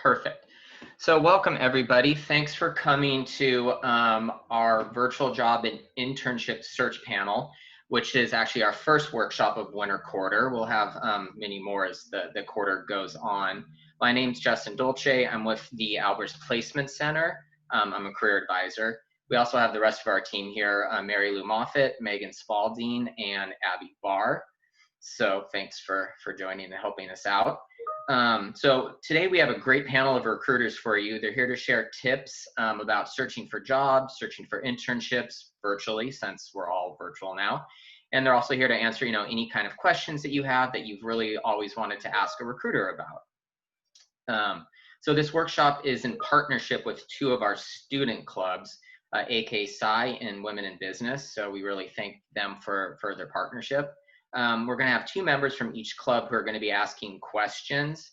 Perfect. So welcome everybody. Thanks for coming to our virtual job and internship search panel, which is actually our first workshop of winter quarter. We'll have many more as the quarter goes on. My name's Justin Dolce. I'm with the Albers Placement Center. I'm a career advisor. We also have the rest of our team here, Mary Lou Moffitt, Megan Spalding, and Abby Barr. So thanks for joining and helping us out. So today we have a great panel of recruiters for you. They're here to share tips about searching for jobs, searching for internships virtually, since we're all virtual now. And they're also here to answer, any kind of questions that you have that you've really always wanted to ask a recruiter about. So this workshop is in partnership with two of our student clubs, AK Psi and Women in Business. So we really thank them for their partnership. We're going to have two members from each club who are going to be asking questions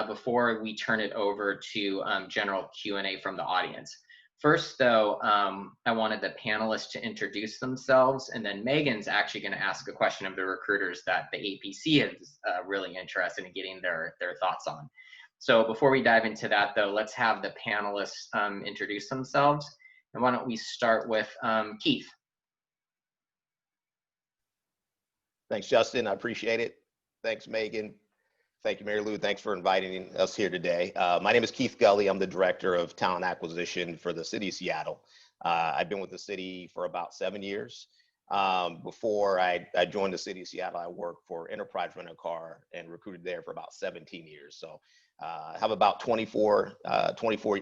before we turn it over to general Q&A from the audience. First, though, I wanted the panelists to introduce themselves, and then Megan's actually going to ask a question of the recruiters that the APC is really interested in getting their thoughts on. So before we dive into that, though, let's have the panelists introduce themselves. And why don't we start with Keith? Thanks, Justin. I appreciate it. Thanks, Megan. Thank you, Mary Lou. Thanks for inviting us here today. My name is Keith Gully. I'm the Director of Talent Acquisition for the City of Seattle. I've been with the city for about 7 years. Before I joined the City of Seattle, I worked for Enterprise Rent a Car and recruited there for about 17 years. So I have about 24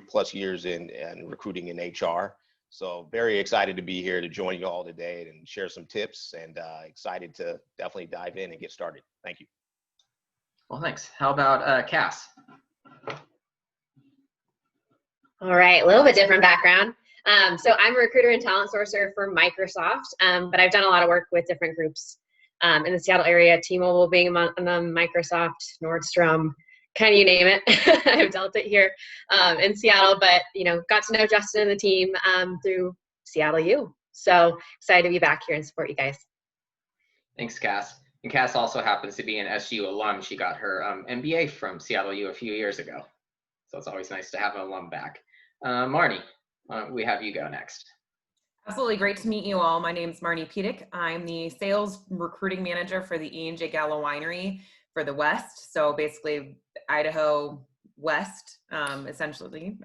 plus years in recruiting in HR. So very excited to be here to join you all today and share some tips, and excited to definitely dive in and get started. Thank you. Well, thanks. How about Cass? All right, a little bit different background. So I'm a recruiter and talent sourcer for Microsoft, but I've done a lot of work with different groups in the Seattle area, T-Mobile being among them, Microsoft, Nordstrom, kind of you name it. I've dealt it here in Seattle, but got to know Justin and the team through Seattle U. So excited to be back here and support you guys. Thanks, Cass. And Cass also happens to be an SU alum. She got her MBA from Seattle U a few years ago. So it's always nice to have an alum back. Marnie, we have you go next. Absolutely, great to meet you all. My name is Marnie Piedick. I'm the sales recruiting manager for the E&J Gallo Winery for the West. So basically Idaho West, essentially.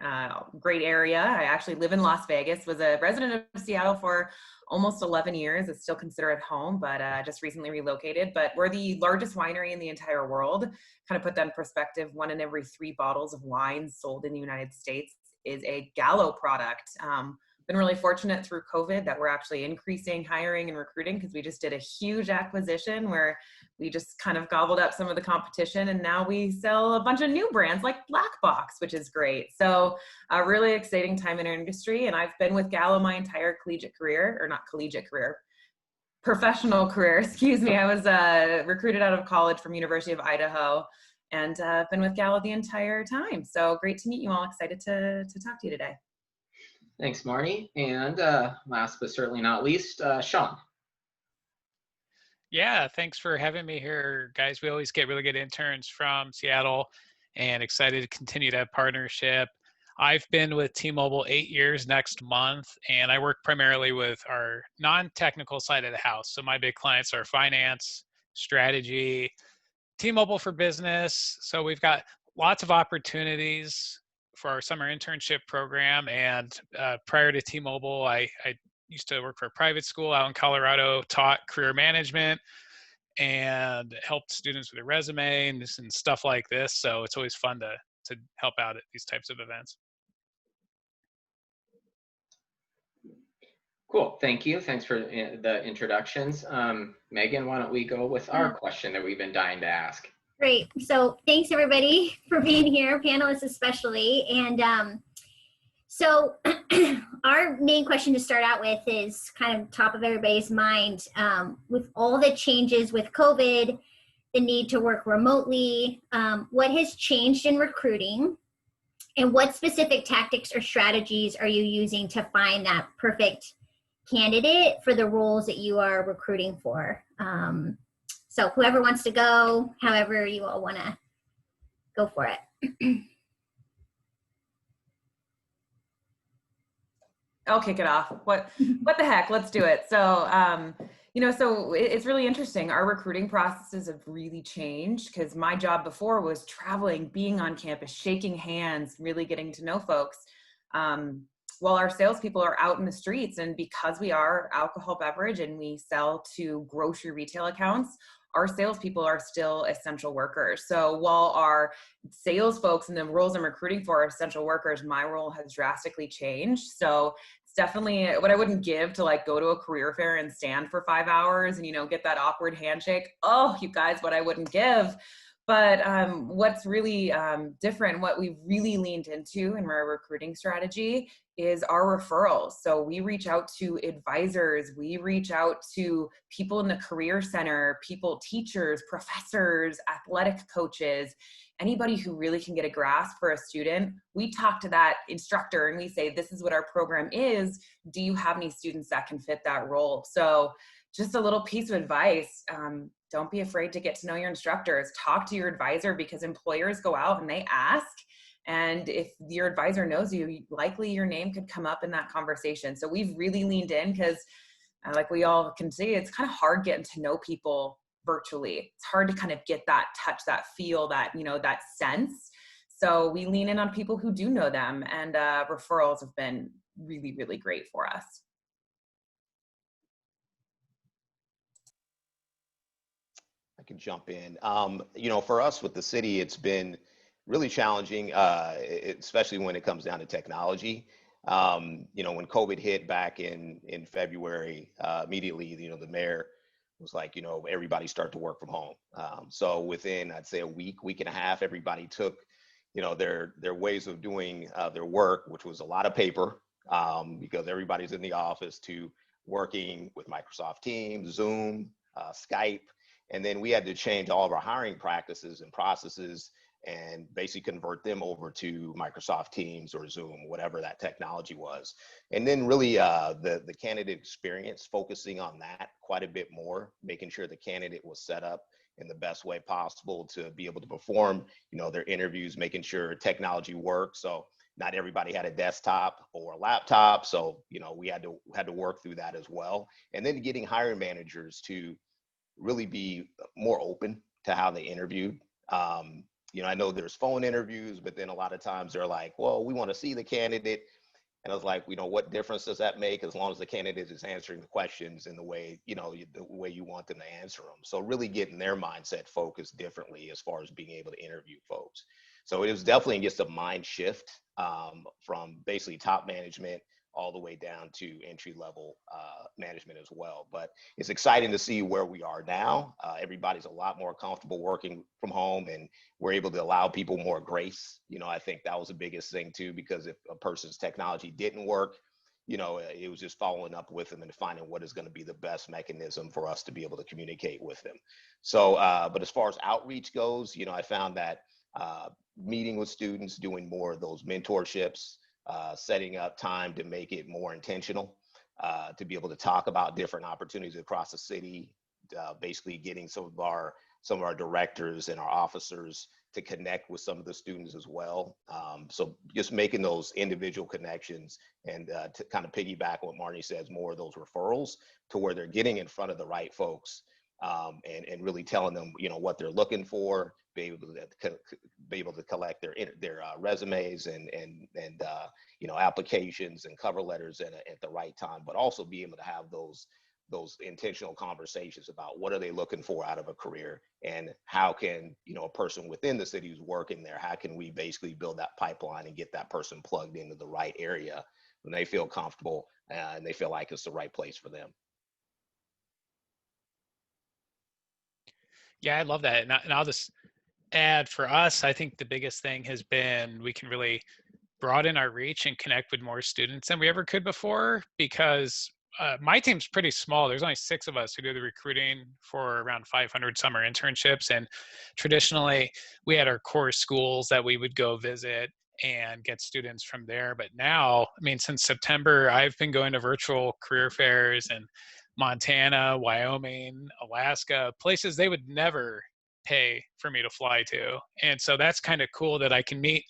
Great area. I actually live in Las Vegas, was a resident of Seattle for almost 11 years. It's still considered home, but just recently relocated. But we're the largest winery in the entire world. Kind of put that in perspective, 1 in every 3 bottles of wine sold in the United States is a Gallo product. Been really fortunate through COVID that we're actually increasing hiring and recruiting, because we just did a huge acquisition where we just kind of gobbled up some of the competition, and now we sell a bunch of new brands like Black Box, which is great. So a really exciting time in our industry, and I've been with Gallo my entire collegiate career, or not collegiate career, professional career, excuse me. I was recruited out of college from University of Idaho, and I've been with Gallo the entire time. So great to meet you all. Excited to talk to you today. Thanks, Marnie. And last but certainly not least, Sean. Yeah, thanks for having me here, guys. We always get really good interns from Seattle, and excited to continue that partnership. I've been with T-Mobile 8 years next month, and I work primarily with our non-technical side of the house. So my big clients are finance, strategy, T-Mobile for business. So we've got lots of opportunities for our summer internship program. And prior to T-Mobile, I used to work for a private school out in Colorado, taught career management and helped students with their resume and stuff like this. So it's always fun to help out at these types of events. Cool, thank you. Thanks for the introductions. Megan, why don't we go with our question that we've been dying to ask? Great. So thanks everybody for being here, panelists especially. And so our main question to start out with is kind of top of everybody's mind. With all the changes with COVID, the need to work remotely, what has changed in recruiting? And what specific tactics or strategies are you using to find that perfect candidate for the roles that you are recruiting for? So whoever wants to go, however you all want to go for it. I'll kick it off. What the heck? Let's do it. So, so it's really interesting. Our recruiting processes have really changed because my job before was traveling, being on campus, shaking hands, really getting to know folks. While our salespeople are out in the streets, and because we are alcohol beverage and we sell to grocery retail accounts, our salespeople are still essential workers. So while our sales folks and the roles I'm recruiting for are essential workers, my role has drastically changed. So it's definitely what I wouldn't give to like go to a career fair and stand for 5 hours and, get that awkward handshake. Oh, you guys, what I wouldn't give. But what's really different, what we've really leaned into in our recruiting strategy is our referrals. So we reach out to advisors, we reach out to people in the career center, teachers, professors, athletic coaches, anybody who really can get a grasp for a student. We talk to that instructor and we say, this is what our program is. Do you have any students that can fit that role? So just a little piece of advice. Don't be afraid to get to know your instructors. Talk to your advisor because employers go out and they ask. And if your advisor knows you, likely your name could come up in that conversation. So we've really leaned in because like we all can see, it's kind of hard getting to know people virtually. It's hard to kind of get that touch, that feel, that, that sense. So we lean in on people who do know them, and referrals have been really, really great for us. I can jump in. For us with the city, it's been really challenging, especially when it comes down to technology. When COVID hit back in February, immediately, the mayor was like, everybody start to work from home. So within, I'd say a week and a half, everybody took, their ways of doing their work, which was a lot of paper, because everybody's in the office, to working with Microsoft Teams, Zoom, Skype. And then we had to change all of our hiring practices and processes and basically convert them over to Microsoft Teams or Zoom, whatever that technology was. And then really the candidate experience, focusing on that quite a bit more, making sure the candidate was set up in the best way possible to be able to perform, their interviews, making sure technology worked. So not everybody had a desktop or a laptop. So, we had to work through that as well. And then getting hiring managers to really be more open to how they interviewed. I know there's phone interviews, but then a lot of times they're like, well, we want to see the candidate. And I was like, what difference does that make as long as the candidate is answering the questions in the way, the way you want them to answer them. So really getting their mindset focused differently as far as being able to interview folks. So it was definitely just a mind shift from basically top management all the way down to entry level management as well. But it's exciting to see where we are now. Everybody's a lot more comfortable working from home, and we're able to allow people more grace. I think that was the biggest thing too, because if a person's technology didn't work, it was just following up with them and finding what is going to be the best mechanism for us to be able to communicate with them. So, but as far as outreach goes, I found that meeting with students, doing more of those mentorships, setting up time to make it more intentional, to be able to talk about different opportunities across the city, basically getting some of our directors and our officers to connect with some of the students as well. So just making those individual connections and to kind of piggyback on what Marnie says, more of those referrals to where they're getting in front of the right folks, and really telling them, what they're looking for, be able to collect their resumes and applications and cover letters at the right time, but also be able to have those intentional conversations about what are they looking for out of a career, and how can a person within the city who's working there, how can we basically build that pipeline and get that person plugged into the right area when they feel comfortable and they feel like it's the right place for them. Yeah, I love that. And I'll just add, for us, I think the biggest thing has been we can really broaden our reach and connect with more students than we ever could before, because my team's pretty small. There's only 6 of us who do the recruiting for around 500 summer internships. And traditionally, we had our core schools that we would go visit and get students from there. But now, since September, I've been going to virtual career fairs in Montana, Wyoming, Alaska, places they would never pay for me to fly to. And so that's kind of cool that I can meet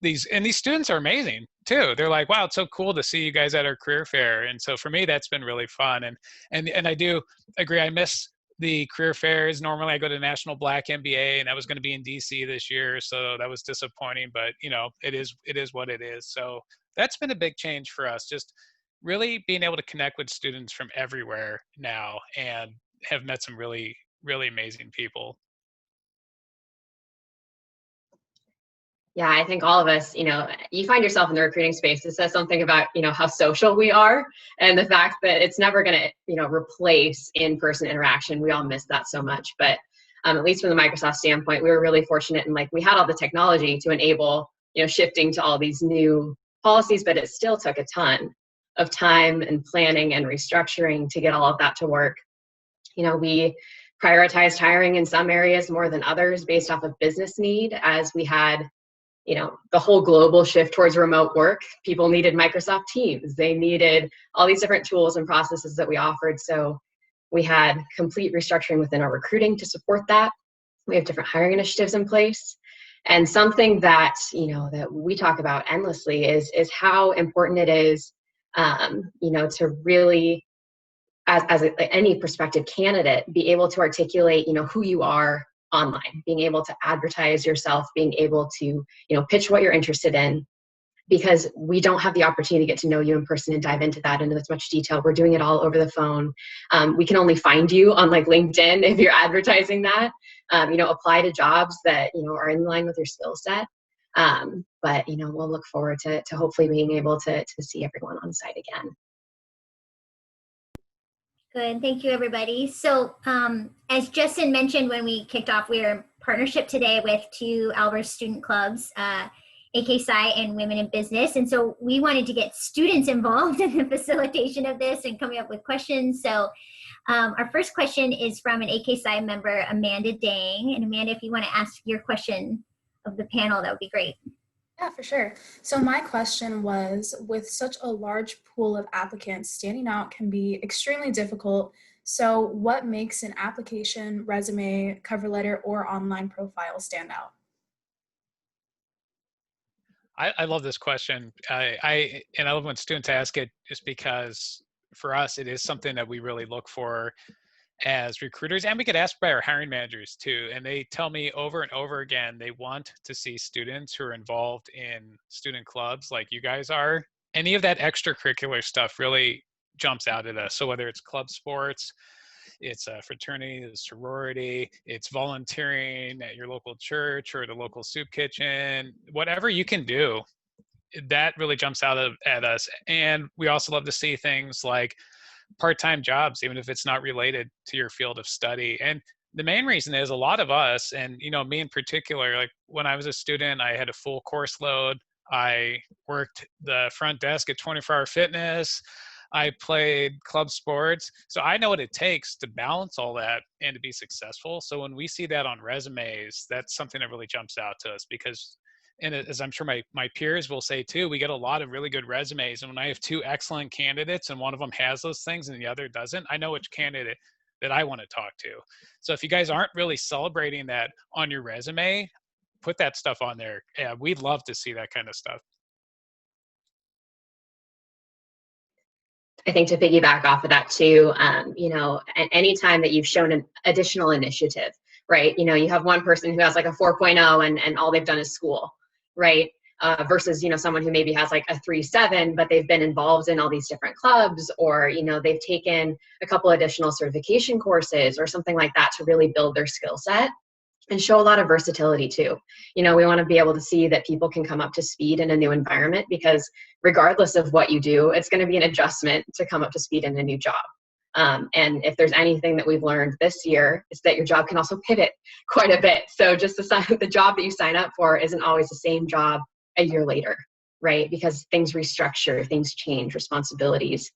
these students are amazing. too. They're like, wow, it's so cool to see you guys at our career fair. And so for me, that's been really fun. And I do agree. I miss the career fairs. Normally I go to National Black MBA, and I was going to be in DC this year. So that was disappointing, but it is what it is. So that's been a big change for us. Just really being able to connect with students from everywhere now, and have met some really, really amazing people. Yeah, I think all of us, you find yourself in the recruiting space. It says something about, how social we are, and the fact that it's never going to, replace in-person interaction. We all miss that so much. But at least from the Microsoft standpoint, we were really fortunate, and we had all the technology to enable, shifting to all these new policies, but it still took a ton of time and planning and restructuring to get all of that to work. We prioritized hiring in some areas more than others based off of business need, as we had the whole global shift towards remote work. People needed Microsoft Teams. They needed all these different tools and processes that we offered. So we had complete restructuring within our recruiting to support that. We have different hiring initiatives in place. And something that, that we talk about endlessly is how important it is, to really, as any prospective candidate, be able to articulate, who you are online, being able to advertise yourself, being able to, pitch what you're interested in, because we don't have the opportunity to get to know you in person and dive into that into as much detail. We're doing it all over the phone. We can only find you on LinkedIn if you're advertising that. Apply to jobs that, are in line with your skill set. But, we'll look forward to hopefully being able to see everyone on site again. Good. Thank you, everybody. So as Justin mentioned when we kicked off, we are in partnership today with two Albers student clubs, AKSI and Women in Business. And so we wanted to get students involved in the facilitation of this and coming up with questions. So our first question is from an AKSI member, Amanda Dang. And Amanda, if you want to ask your question of the panel, that would be great. Yeah, for sure. So my question was, with such a large pool of applicants, standing out can be extremely difficult. So what makes an application, resume, cover letter, or online profile stand out? I love this question. I love when students ask it, just because for us, it is something that we really look for as recruiters, and we get asked by our hiring managers too. And they tell me over and over again, they want to see students who are involved in student clubs like you guys are. Any of that extracurricular stuff really jumps out at us. So whether it's club sports, it's a fraternity, a sorority, it's volunteering at your local church or the local soup kitchen, whatever you can do, that really jumps out at us. And we also love to see things like part-time jobs, even if it's not related to your field of study. And the main reason is a lot of us, and me in particular, like when I was a student, I had a full course load. I worked the front desk at 24 Hour Fitness. I played club sports. So I know what it takes to balance all that and to be successful. So when we see that on resumes, that's something that really jumps out to us, because, and as I'm sure my peers will say too, we get a lot of really good resumes. And when I have two excellent candidates and one of them has those things and the other doesn't, I know which candidate that I want to talk to. So if you guys aren't really celebrating that on your resume, put that stuff on there. Yeah, we'd love to see that kind of stuff. I think to piggyback off of that too, any time that you've shown an additional initiative, right? You have one person who has like a 4.0 and all they've done is school, right? Versus, someone who maybe has like a 3.7, but they've been involved in all these different clubs, or, they've taken a couple additional certification courses or something like that to really build their skill set and show a lot of versatility too. We want to be able to see that people can come up to speed in a new environment, because regardless of what you do, it's going to be an adjustment to come up to speed in a new job. And if there's anything that we've learned this year, it's that your job can also pivot quite a bit. So just the job that you sign up for isn't always the same job a year later, right? Because things restructure, things change, responsibilities,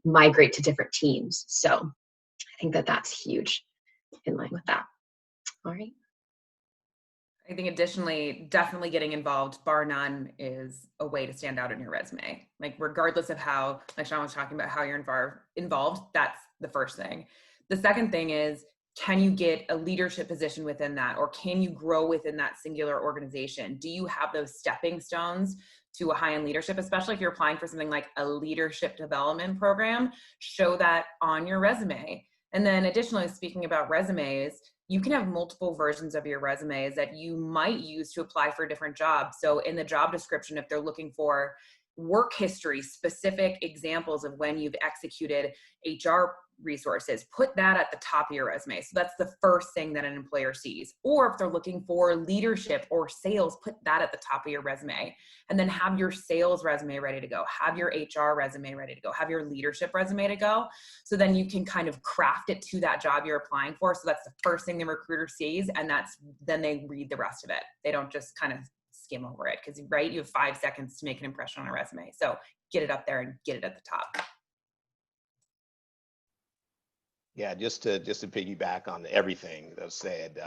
migrate to different teams. So I think that that's huge in line with that. All right. I think additionally, definitely getting involved, bar none, is a way to stand out in your resume. Like regardless of how, like Sean was talking about, how you're involved, that's the first thing. The second thing is can you get a leadership position within that, or can you grow within that singular organization? Do you have those stepping stones to a high-end leadership? Especially if you're applying for something like a leadership development program, show that on your resume. And then additionally, speaking about resumes, you can have multiple versions of your resumes that you might use to apply for a different job. So in the job description, if they're looking for work history, specific examples of when you've executed HR resources, put that at the top of your resume. So that's the first thing that an employer sees. Or if they're looking for leadership or sales, put that at the top of your resume. And then have your sales resume ready to go, have your HR resume ready to go, have your leadership resume to go. So then you can kind of craft it to that job you're applying for. So that's the first thing the recruiter sees, and then they read the rest of it. They don't just kind of skim over it, because right, you have 5 seconds to make an impression on a resume. So get it up there and get it at the top. Yeah, just to piggyback on everything that was said,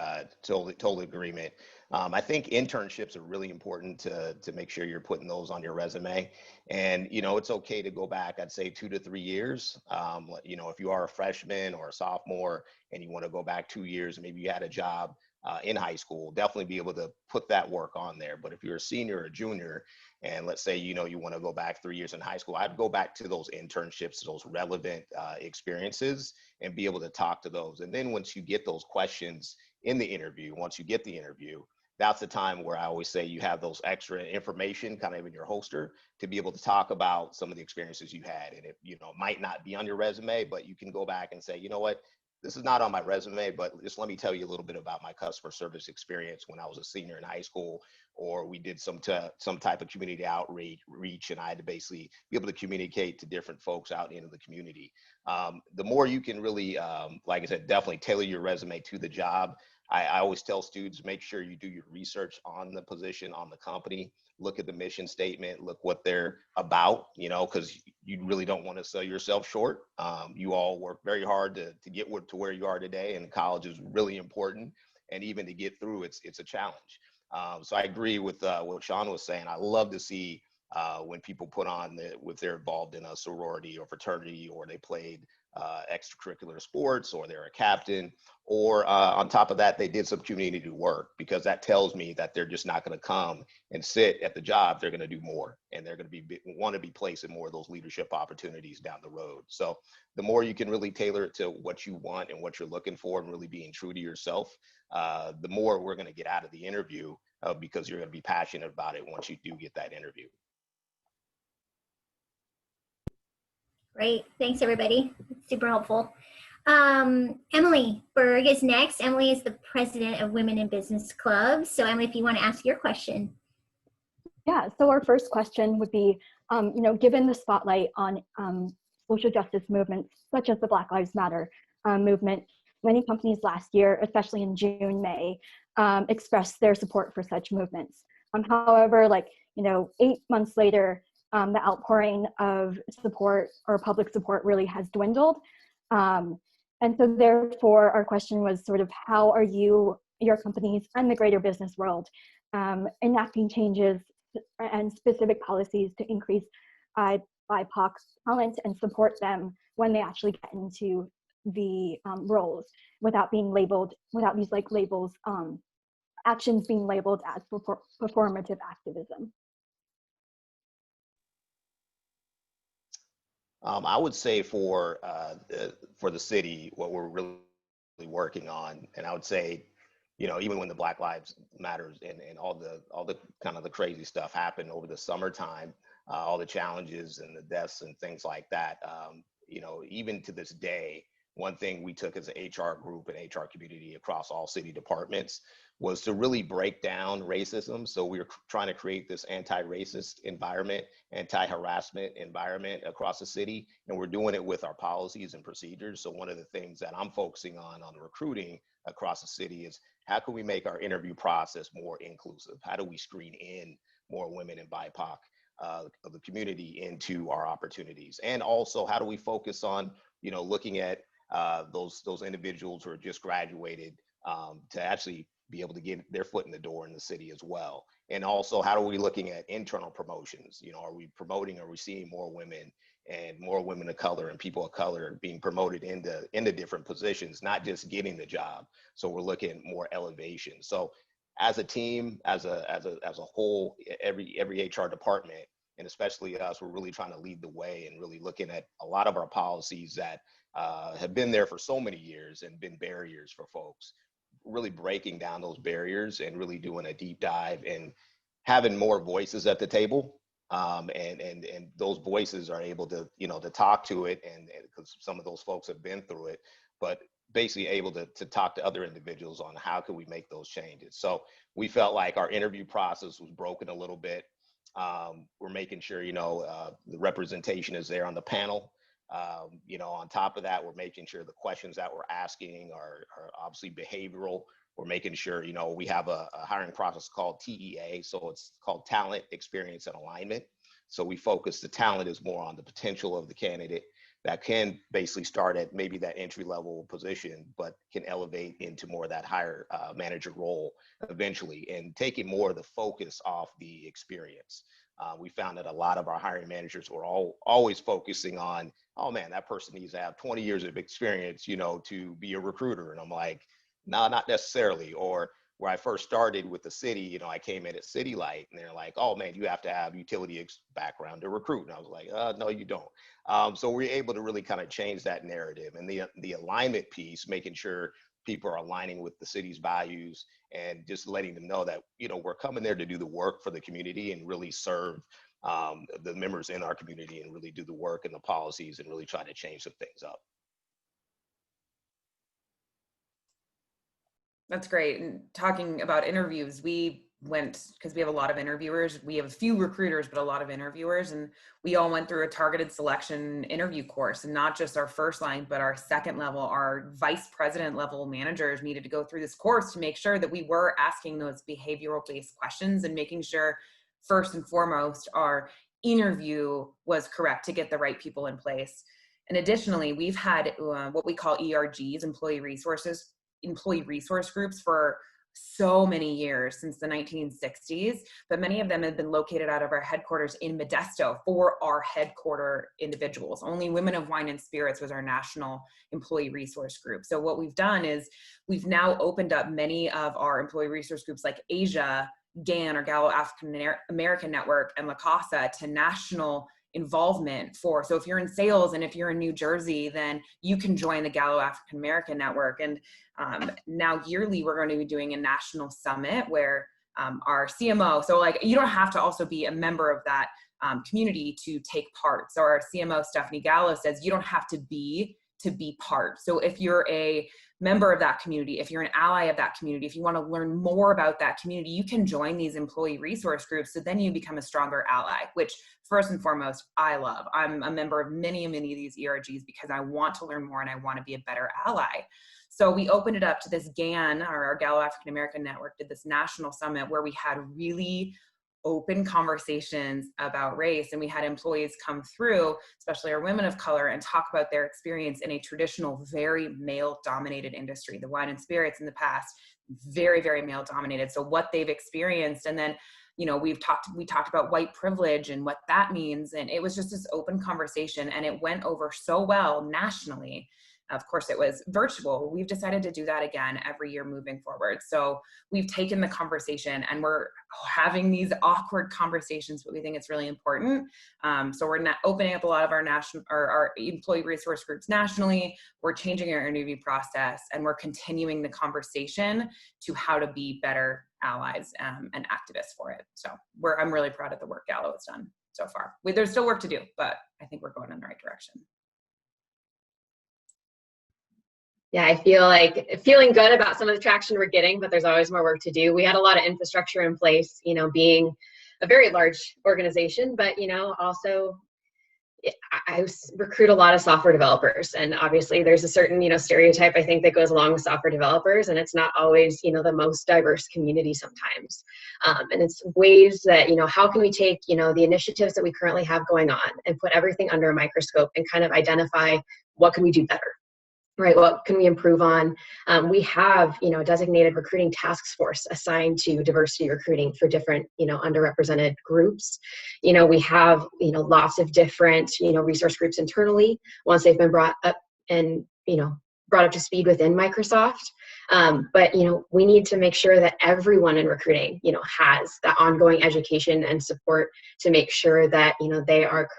total agreement. I think internships are really important to make sure you're putting those on your resume. And it's okay to go back, I'd say 2 to 3 years. If you are a freshman or a sophomore and you want to go back 2 years, maybe you had a job in high school, definitely be able to put that work on there. But if you're a senior or junior, and let's say, you want to go back 3 years in high school, I'd go back to those internships, those relevant experiences, and be able to talk to those. And then once you get those questions in the interview, once you get the interview, that's the time where I always say you have those extra information kind of in your holster to be able to talk about some of the experiences you had. And it, might not be on your resume, but you can go back and say, you know what, this is not on my resume, but just let me tell you a little bit about my customer service experience when I was a senior in high school, or we did some type of community outreach, and I had to basically be able to communicate to different folks out into the community. The more you can really, like I said, definitely tailor your resume to the job. I always tell students, make sure you do your research on the position, on the company, look at the mission statement, look what they're about, because you really don't want to sell yourself short. You all work very hard to get to where you are today, and college is really important. And even to get through, it's a challenge. So I agree with what Sean was saying. I love to see when people put on if they're involved in a sorority or fraternity, or they played extracurricular sports, or they're a captain, or on top of that, they did some community work, because that tells me that they're just not going to come and sit at the job. They're going to do more, and they're going to want to be placed in more of those leadership opportunities down the road. So the more you can really tailor it to what you want and what you're looking for, and really being true to yourself, the more we're going to get out of the interview, because you're going to be passionate about it once you do get that interview. Great. Thanks, everybody. It's super helpful. Emily Berg is next. Emily is the president of Women in Business Club. So Emily, if you want to ask your question. Yeah, so our first question would be, given the spotlight on social justice movements, such as the Black Lives Matter movement, many companies last year, especially in June, May, expressed their support for such movements. However, 8 months later, the outpouring of support or public support really has dwindled. And so therefore, our question was sort of, how are you, your companies, and the greater business world enacting changes and specific policies to increase BIPOC talent and support them when they actually get into the roles, without being labeled, without these labels, actions being labeled as performative activism? I would say for the city, what we're really working on, and I would say, even when the Black Lives Matters and all the kind of the crazy stuff happened over the summertime, all the challenges and the deaths and things like that, even to this day, one thing we took as an HR group and HR community across all city departments was to really break down racism. So we were trying to create this anti-racist environment, anti-harassment environment across the city. And we're doing it with our policies and procedures. So one of the things that I'm focusing on recruiting across the city is, how can we make our interview process more inclusive? How do we screen in more women in BIPOC of the community into our opportunities? And also, how do we focus on, looking at those individuals who are just graduated to actually be able to get their foot in the door in the city as well? And also, how are we looking at internal promotions? Are we promoting, are we seeing more women and more women of color and people of color being promoted into different positions, not just getting the job. So we're looking at more elevation. So as a team, as a whole, every HR department, and especially us, we're really trying to lead the way and really looking at a lot of our policies that have been there for so many years and been barriers for folks, really breaking down those barriers and really doing a deep dive and having more voices at the table. And those voices are able to, to talk to it, and because some of those folks have been through it, but basically able to talk to other individuals on how can we make those changes. So we felt like our interview process was broken a little bit. We're making sure, the representation is there on the panel. On top of that, we're making sure the questions that we're asking are obviously behavioral. We're making sure, we have a hiring process called TEA. So it's called Talent, Experience, and Alignment. So we focus, the talent is more on the potential of the candidate that can basically start at maybe that entry level position, but can elevate into more of that higher manager role eventually, and taking more of the focus off the experience. We found that a lot of our hiring managers were always focusing on, oh man, that person needs to have 20 years of experience, to be a recruiter. And I'm like, no, not necessarily. Or where I first started with the city, I came in at City Light, and they're like, oh man, you have to have utility background to recruit. And I was like, no, you don't. So we're able to really kind of change that narrative, and the alignment piece, making sure people are aligning with the city's values, and just letting them know that, we're coming there to do the work for the community and really serve the members in our community, and really do the work and the policies and really try to change some things up. That's great. And talking about interviews, we went, because we have a lot of interviewers, we have a few recruiters, but a lot of interviewers, and we all went through a targeted selection interview course, and not just our first line, but our second level, our vice president level managers needed to go through this course to make sure that we were asking those behavioral based questions and making sure first and foremost, our interview was correct to get the right people in place. And additionally, we've had what we call ERGs, employee resource groups, for so many years, since the 1960s, but many of them have been located out of our headquarters in Modesto for our headquarter individuals. Only Women of Wine and Spirits was our national employee resource group. So what we've done is we've now opened up many of our employee resource groups like Asia, GAN, or Gallo African American Network, and La Casa to national involvement for. So if you're in sales and if you're in New Jersey, then you can join the Gallo African American Network. And now yearly, we're going to be doing a national summit where our CMO, so like you don't have to also be a member of that community to take part. So our CMO, Stephanie Gallo, says you don't have to be part. So if you're a member of that community, if you're an ally of that community, if you want to learn more about that community, you can join these employee resource groups. So then you become a stronger ally, which first and foremost, I love. I'm a member of many of these ERGs because I want to learn more and I want to be a better ally. So we opened it up to this GAN, or our Gallo African American Network, did this national summit where we had really open conversations about race, and we had employees come through, especially our women of color, and talk about their experience in a traditional, very male-dominated industry. The wine and spirits in the past, very, very male-dominated. So what they've experienced, and then we talked about white privilege and what that means, and it was just this open conversation, and it went over so well nationally. Of course, it was virtual. We've decided to do that again every year moving forward. So we've taken the conversation and we're having these awkward conversations, but we think it's really important. So we're opening up a lot of our our employee resource groups nationally. We're changing our interview process, and we're continuing the conversation to how to be better allies and activists for it. So I'm really proud of the work Gallo has done so far. There's still work to do, but I think we're going in the right direction. Yeah, I feel like feeling good about some of the traction we're getting, but there's always more work to do. We had a lot of infrastructure in place, being a very large organization, but, also I recruit a lot of software developers, and obviously there's a certain, stereotype I think that goes along with software developers, and it's not always, the most diverse community sometimes. And it's ways that, how can we take, the initiatives that we currently have going on and put everything under a microscope and kind of identify what can we do better. right? What can we improve on? We have, a designated recruiting task force assigned to diversity recruiting for different, underrepresented groups. We have, lots of different, resource groups internally once they've been brought up and, brought up to speed within Microsoft. But, we need to make sure that everyone in recruiting, has that ongoing education and support to make sure that, they are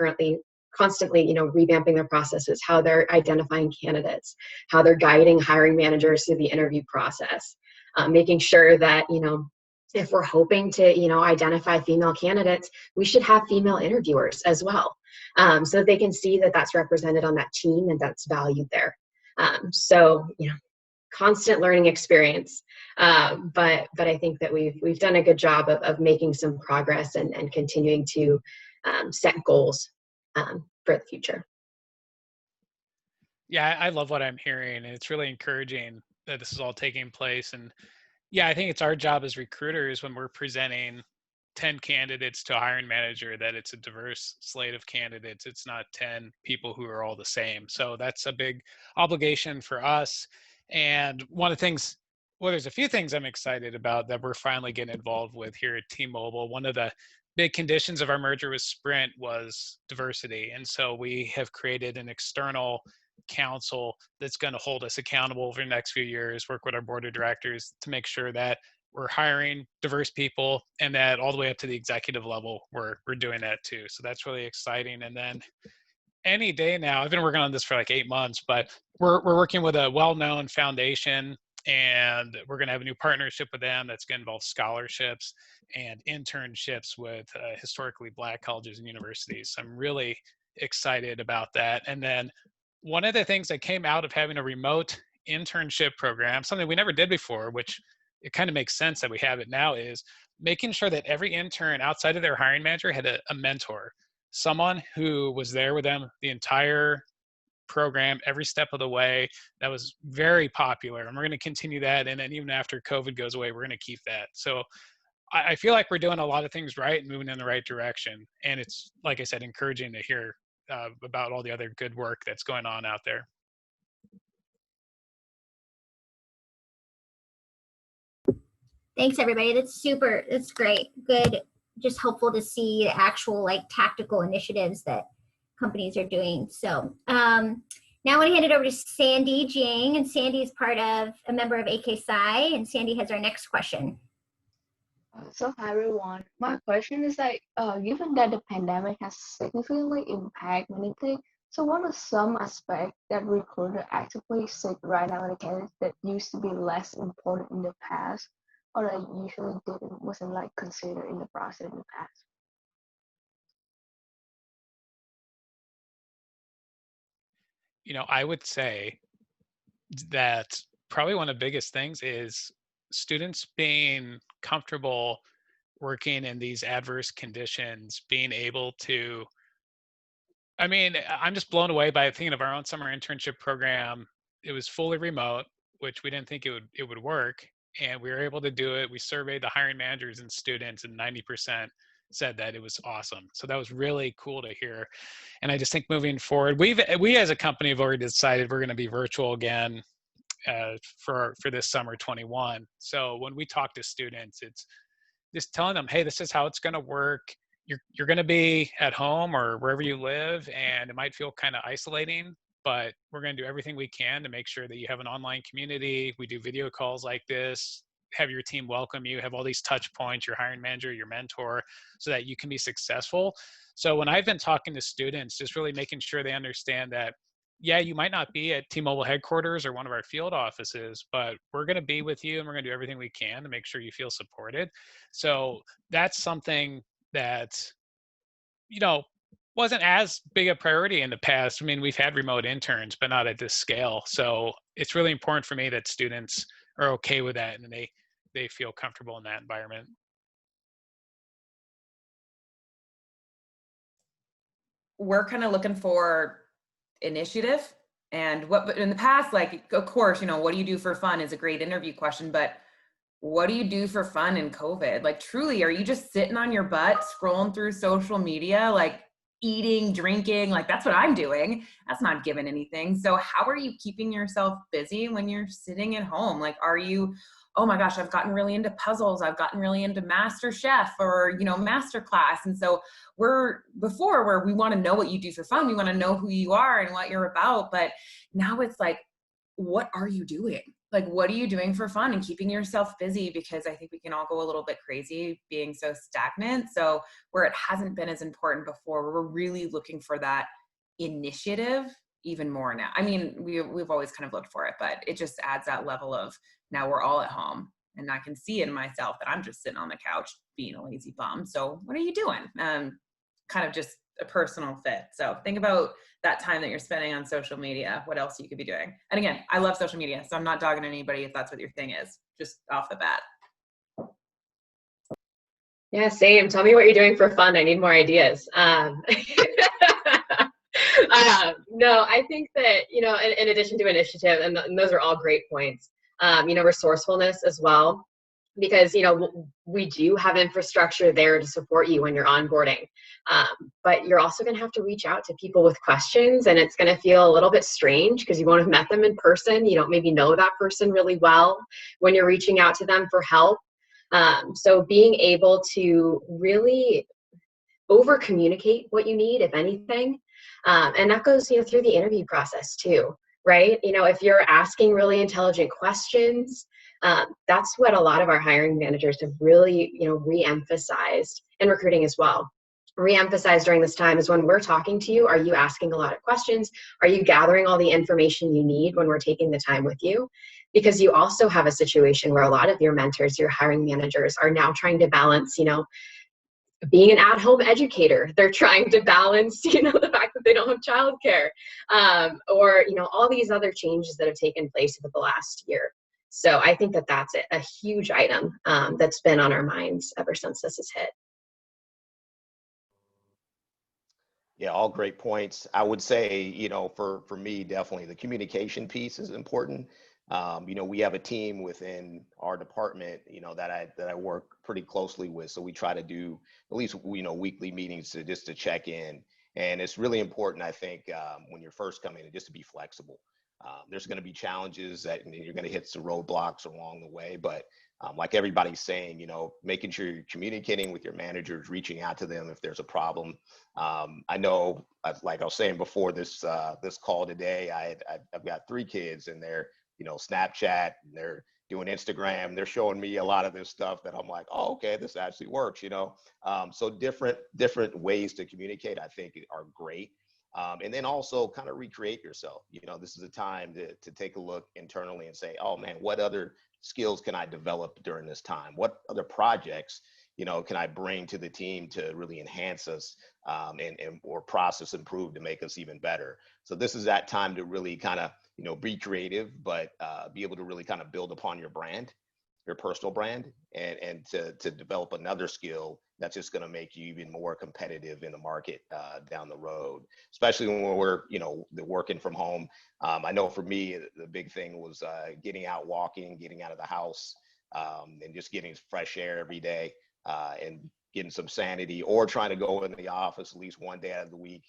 constantly, revamping their processes, how they're identifying candidates, how they're guiding hiring managers through the interview process, making sure that, if we're hoping to, identify female candidates, we should have female interviewers as well, so that they can see that that's represented on that team and that's valued there. So, constant learning experience. But I think that we've done a good job of making some progress and continuing to set goals for the future. Yeah, I love what I'm hearing, and it's really encouraging that this is all taking place. And yeah, I think it's our job as recruiters when we're presenting 10 candidates to a hiring manager that it's a diverse slate of candidates. It's not 10 people who are all the same. So that's a big obligation for us. And one of the things, well, there's a few things I'm excited about that we're finally getting involved with here at T-Mobile. One of the big conditions of our merger with Sprint was diversity. And so we have created an external council that's going to hold us accountable over the next few years, work with our board of directors to make sure that we're hiring diverse people and that all the way up to the executive level, we're doing that too. So that's really exciting. And then any day now, I've been working on this for like 8 months, but we're working with a well-known foundation, and we're going to have a new partnership with them that's going to involve scholarships and internships with historically Black colleges and universities. So I'm really excited about that. And then one of the things that came out of having a remote internship program, something we never did before, which it kind of makes sense that we have it now, is making sure that every intern outside of their hiring manager had a mentor, someone who was there with them the entire program, every step of the way. That was very popular, and we're going to continue that. And then even after COVID goes away, we're going to keep that. So I feel like we're doing a lot of things right and moving in the right direction. And it's, like I said, encouraging to hear about all the other good work that's going on out there. Thanks, everybody. That's great. Good. Just helpful to see the actual tactical initiatives that companies are doing. So now I want to hand it over to Sandy Jing, and Sandy is a member of AK Psi, and Sandy has our next question. So hi everyone. My question is given that the pandemic has significantly impacted many things, so what are some aspects that recruiters actively seek right now in the candidates that used to be less important in the past, or that usually wasn't considered in the process in the past? I would say that probably one of the biggest things is students being comfortable working in these adverse conditions, being able to, I'm just blown away by thinking of our own summer internship program. It was fully remote, which we didn't think it would work. And we were able to do it. We surveyed the hiring managers and students, and 90% said that it was awesome. So that was really cool to hear. And I just think moving forward, we as a company have already decided we're going to be virtual again for this summer 21. So when we talk to students, it's just telling them, hey, this is how it's going to work. You're going to be at home or wherever you live, and it might feel kind of isolating, but we're going to do everything we can to make sure that you have an online community. We do video calls like this, have your team welcome you, have all these touch points, your hiring manager, your mentor, so that you can be successful. So when I've been talking to students, just really making sure they understand that, yeah, you might not be at T-Mobile headquarters or one of our field offices, but we're going to be with you and we're going to do everything we can to make sure you feel supported. So that's something that, wasn't as big a priority in the past. We've had remote interns, but not at this scale. So it's really important for me that students are okay with that and they feel comfortable in that environment. We're kind of looking for initiative, and what in the past, of course, what do you do for fun is a great interview question, but what do you do for fun in COVID? Truly, are you just sitting on your butt scrolling through social media? eating, drinking, like that's what I'm doing. That's not giving anything. So how are you keeping yourself busy when you're sitting at home? Like, are you, oh my gosh, I've gotten really into puzzles. I've gotten really into Master Chef or, Master Class. And so where we want to know what you do for fun. We want to know who you are and what you're about. But now it's like, what are you doing? Like, what are you doing for fun and keeping yourself busy? Because I think we can all go a little bit crazy being so stagnant. So where it hasn't been as important before, we're really looking for that initiative even more now. I mean, we've always kind of looked for it, but it just adds that level of now we're all at home and I can see in myself that I'm just sitting on the couch being a lazy bum. So what are you doing? Kind of just a personal fit. So think about that time that you're spending on social media, what else you could be doing. And again, I love social media, so I'm not dogging anybody if that's what your thing is, just off the bat. Yeah, same. Tell me what you're doing for fun. I need more ideas. No, I think that, in addition to initiative, and those are all great points, resourcefulness as well, because, we do have infrastructure there to support you when you're onboarding. But you're also going to have to reach out to people with questions, and it's going to feel a little bit strange because you won't have met them in person. You don't maybe know that person really well when you're reaching out to them for help. So being able to really over communicate what you need, if anything. And that goes, through the interview process too, right? If you're asking really intelligent questions, that's what a lot of our hiring managers have really, re-emphasized in recruiting as well. Re-emphasize during this time is when we're talking to you, are you asking a lot of questions? Are you gathering all the information you need when we're taking the time with you? Because you also have a situation where a lot of your mentors, your hiring managers are now trying to balance, being an at-home educator. They're trying to balance, the fact that they don't have childcare, or, all these other changes that have taken place over the last year. So I think that that's a huge item that's been on our minds ever since this has hit. Yeah, all great points. I would say, for me, definitely the communication piece is important. We have a team within our department, that I work pretty closely with. So we try to do at least, weekly meetings to check in. And it's really important, I think, when you're first coming in, just to be flexible. There's going to be challenges that you're going to hit some roadblocks along the way, but like everybody's saying, making sure you're communicating with your managers, reaching out to them if there's a problem. I know, like I was saying before this call today, I've got 3 kids and they're, Snapchat, and they're doing Instagram. They're showing me a lot of this stuff that I'm like, oh, okay, this actually works, So different ways to communicate, I think, are great. And then also kind of recreate yourself. This is a time to take a look internally and say, oh man, what other skills can I develop during this time? What other projects, can I bring to the team to really enhance us or process improve to make us even better? So this is that time to really kind of, be creative, but be able to really kind of build upon your brand, your personal brand, and to develop another skill that's just going to make you even more competitive in the market down the road, especially when we're, working from home. I know for me, the big thing was getting out walking, getting out of the house, and just getting fresh air every day, and getting some sanity, or trying to go in the office at least one day out of the week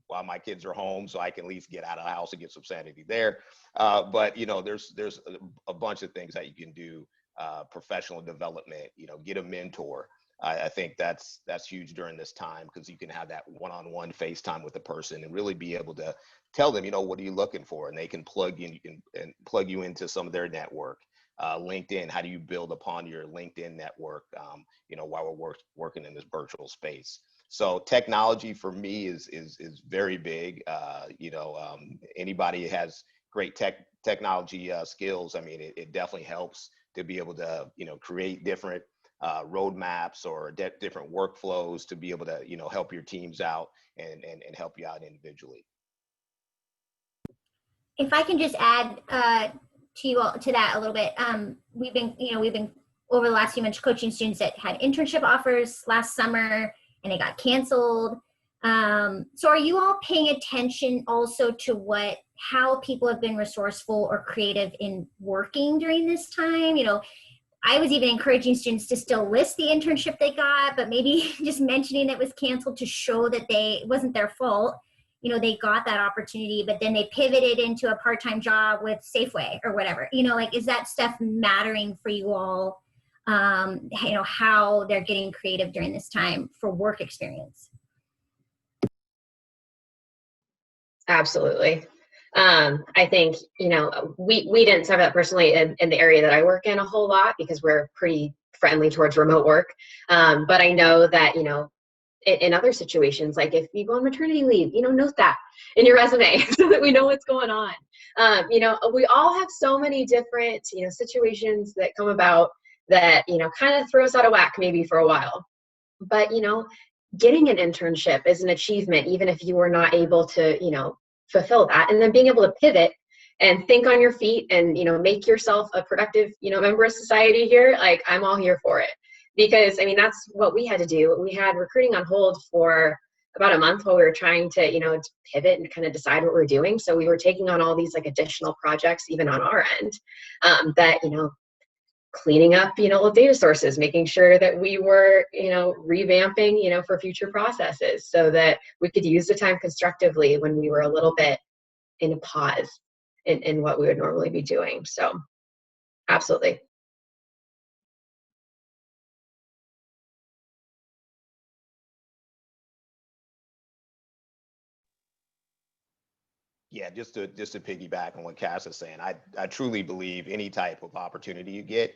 while my kids are home, so I can at least get out of the house and get some sanity there. But there's a bunch of things that you can do. Professional development, get a mentor. I think that's huge during this time, because you can have that one-on-one FaceTime with the person and really be able to tell them, what are you looking for, and they can plug you into some of their network. LinkedIn, how do you build upon your LinkedIn network, while we're working in this virtual space? So technology for me is very big. Anybody has great technology skills. I mean, it definitely helps to be able to, create different roadmaps or different workflows to be able to, help your teams out and help you out individually. If I can just add to that a little bit, we've been over the last few months coaching students that had internship offers last summer and they got canceled. So are you all paying attention also to how people have been resourceful or creative in working during this time? I was even encouraging students to still list the internship they got, but maybe just mentioning it was canceled to show that it wasn't their fault. You know, they got that opportunity, but then they pivoted into a part-time job with Safeway or whatever. You know, like, is that stuff mattering for you all? You know, how they're getting creative during this time for work experience. Absolutely. I think, you know, we didn't have that personally in the area that I work in a whole lot because we're pretty friendly towards remote work. But I know that, you know, in other situations, like if you go on maternity leave, you know, note that in your resume so that we know what's going on. You know, we all have so many different, you know, situations that come about that, you know, kind of throw us out of whack maybe for a while. But, you know, getting an internship is an achievement, even if you were not able to, you know, fulfill that. And then being able to pivot and think on your feet and, you know, make yourself a productive, you know, member of society here, like, I'm all here for it. Because, I mean, that's what we had to do. We had recruiting on hold for about a month while we were trying to, you know, to pivot and kind of decide what we're doing. So we were taking on all these like additional projects, even on our end, that, you know, cleaning up, you know, old data sources, making sure that we were, you know, revamping, you know, for future processes so that we could use the time constructively when we were a little bit in a pause in what we would normally be doing. So absolutely. Yeah, just to piggyback on what Cass is saying, I truly believe any type of opportunity you get,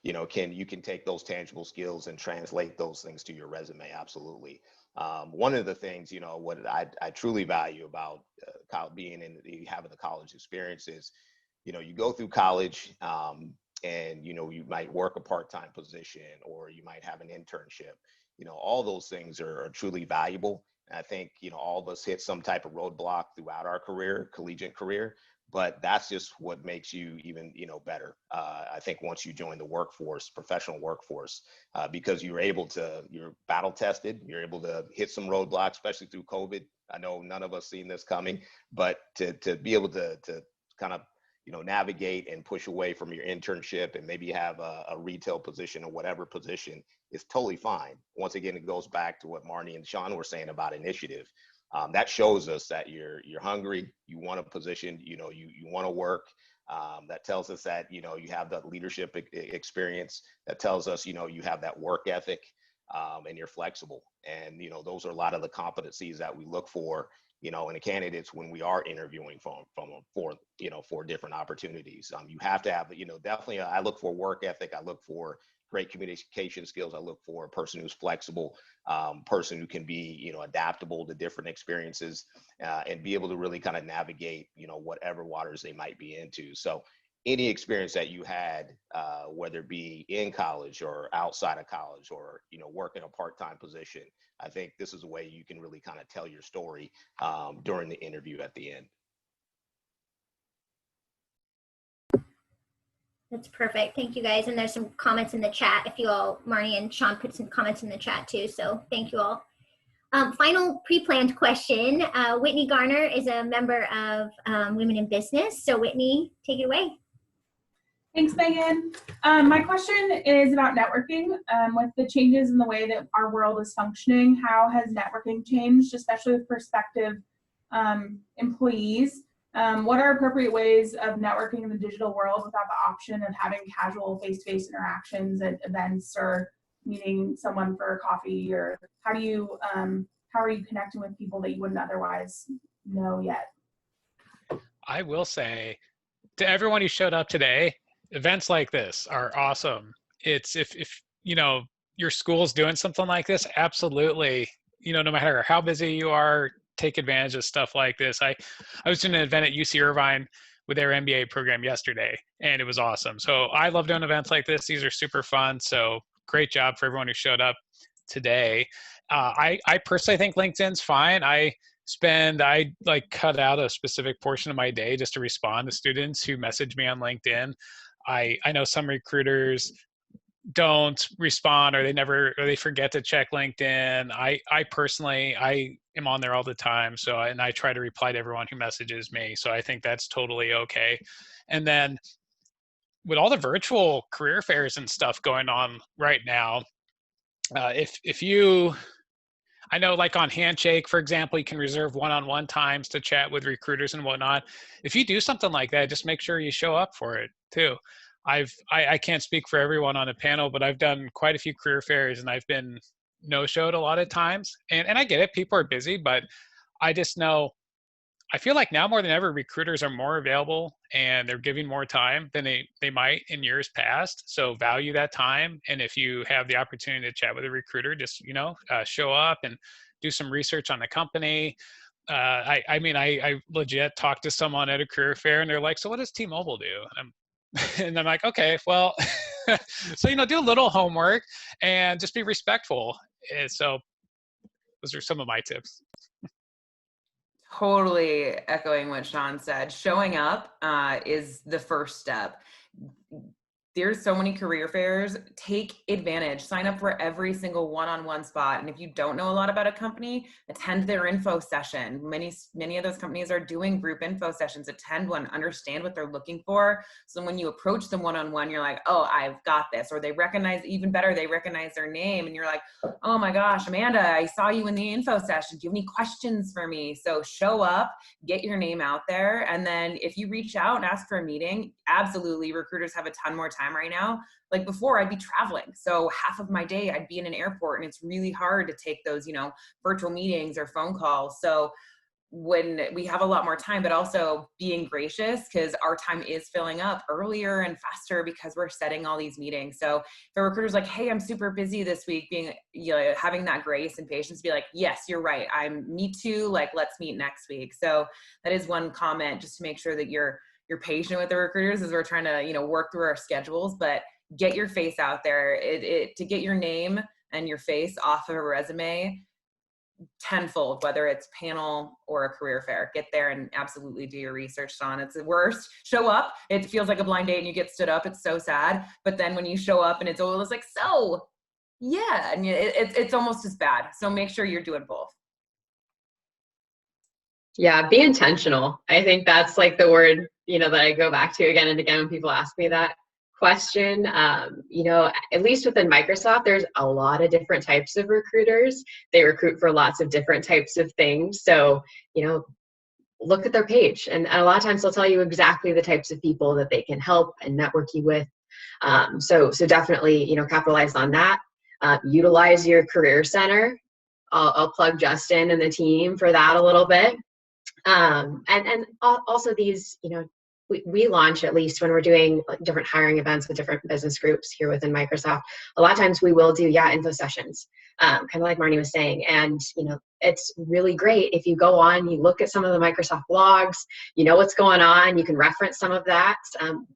you know, you can take those tangible skills and translate those things to your resume. Absolutely. One of the things, you know, what I truly value about being having the college experience is, you know, you go through college, and you know, you might work a part-time position or you might have an internship. You know, all those things are truly valuable. I think, you know, all of us hit some type of roadblock throughout our career, collegiate career, but that's just what makes you even, you know, better. I think once you join the workforce, professional workforce, because you're battle tested, you're able to hit some roadblocks, especially through COVID. I know none of us seen this coming, but to be able to kind of, you know, navigate and push away from your internship and maybe have a retail position or whatever position is totally fine. Once again, it goes back to what Marnie and Sean were saying about initiative. That shows us that you're hungry, you want a position, you know, you want to work. That tells us that, you know, you have that leadership experience. That tells us, you know, you have that work ethic, and you're flexible. And, you know, those are a lot of the competencies that we look for, you know, in the candidates when we are interviewing for different opportunities. You have to have, you know, definitely, I look for work ethic. I look for great communication skills. I look for a person who's flexible, person who can be, you know, adaptable to different experiences, and be able to really kind of navigate, you know, whatever waters they might be into. So any experience that you had, whether it be in college or outside of college or, you know, working a part-time position, I think this is a way you can really kind of tell your story during the interview at the end. That's perfect. Thank you guys. And there's some comments in the chat. If you all, Marnie and Sean put some comments in the chat too. So thank you all. Final pre-planned question. Whitney Garner is a member of Women in Business. So Whitney, take it away. Thanks, Megan. My question is about networking. With the changes in the way that our world is functioning, how has networking changed, especially with prospective employees? What are appropriate ways of networking in the digital world without the option of having casual face-to-face interactions at events or meeting someone for coffee? Or how are you connecting with people that you wouldn't otherwise know yet? I will say to everyone who showed up today, events like this are awesome. It's if you know your school's doing something like this, absolutely, you know, no matter how busy you are, take advantage of stuff like this. I was doing an event at UC Irvine with their MBA program yesterday, and it was awesome. So I love doing events like this. These are super fun. So great job for everyone who showed up today. I personally think LinkedIn's fine. I like cut out a specific portion of my day just to respond to students who message me on LinkedIn. I know some recruiters don't respond or they forget to check LinkedIn. I personally am on there all the time. So, and I try to reply to everyone who messages me. So I think that's totally okay. And then with all the virtual career fairs and stuff going on right now, if you, I know like on Handshake, for example, you can reserve one-on-one times to chat with recruiters and whatnot. If you do something like that, just make sure you show up for it too. I can't speak for everyone on the panel, but I've done quite a few career fairs and I've been no-showed a lot of times. And I get it, people are busy, but I just know, I feel like now more than ever, recruiters are more available and they're giving more time than they might in years past. So value that time. And if you have the opportunity to chat with a recruiter, just, show up and do some research on the company. I mean, I legit talked to someone at a career fair and they're like, so what does T-Mobile do? And I'm like, okay, well, so, do a little homework and just be respectful. And so those are some of my tips. Totally echoing what Sean said. Showing up is the first step. There's so many career fairs. Take advantage. Sign up for every single one-on-one spot. And if you don't know a lot about a company, attend their info session. Many of those companies are doing group info sessions. Attend one, understand what they're looking for. So when you approach them one-on-one, you're like, oh, I've got this. Or they recognize, even better, they recognize their name. And you're like, oh my gosh, Amanda, I saw you in the info session. Do you have any questions for me? So show up, get your name out there. And then if you reach out and ask for a meeting, absolutely, recruiters have a ton more time right now. Like before, I'd be traveling. So half of my day I'd be in an airport and it's really hard to take those, virtual meetings or phone calls. So when we have a lot more time, but also being gracious because our time is filling up earlier and faster because we're setting all these meetings. So if a recruiter's like, hey, I'm super busy this week, having that grace and patience, be like, yes, you're right. Me too. Like, let's meet next week. So that is one comment, just to make sure that you're patient with the recruiters as we're trying to, work through our schedules, but get your face out there. To get your name and your face off of a resume tenfold, whether it's panel or a career fair. Get there and absolutely do your research on. It's the worst. Show up. It feels like a blind date and you get stood up. It's so sad. But then when you show up and it's always like, so yeah, and it's almost as bad. So make sure you're doing both. Yeah, be intentional. I think that's like the word, that I go back to again and again when people ask me that question. At least within Microsoft, there's a lot of different types of recruiters. They recruit for lots of different types of things. So, look at their page. And a lot of times they'll tell you exactly the types of people that they can help and network you with. So definitely, capitalize on that. Utilize your career center. I'll plug Justin and the team for that a little bit. And also these, we launch, at least when we're doing different hiring events with different business groups here within Microsoft, a lot of times we will do, info sessions, kind of like Marnie was saying. And, it's really great if you go on, you look at some of the Microsoft blogs, what's going on, you can reference some of that.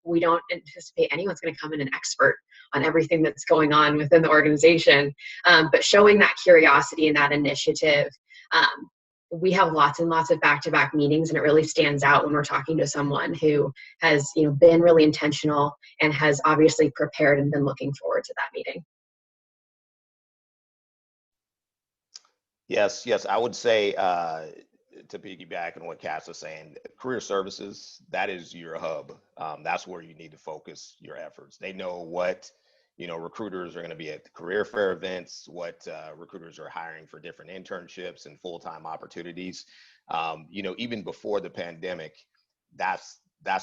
We don't anticipate anyone's going to come in an expert on everything that's going on within the organization, but showing that curiosity and that initiative. We have lots and lots of back-to-back meetings, and it really stands out when we're talking to someone who has, been really intentional and has obviously prepared and been looking forward to that meeting. Yes, I would say, to piggyback on what Cass was saying, career services, that is your hub. That's where you need to focus your efforts. They know what, recruiters are going to be at the career fair events, what recruiters are hiring for different internships and full-time opportunities. Even before the pandemic, that's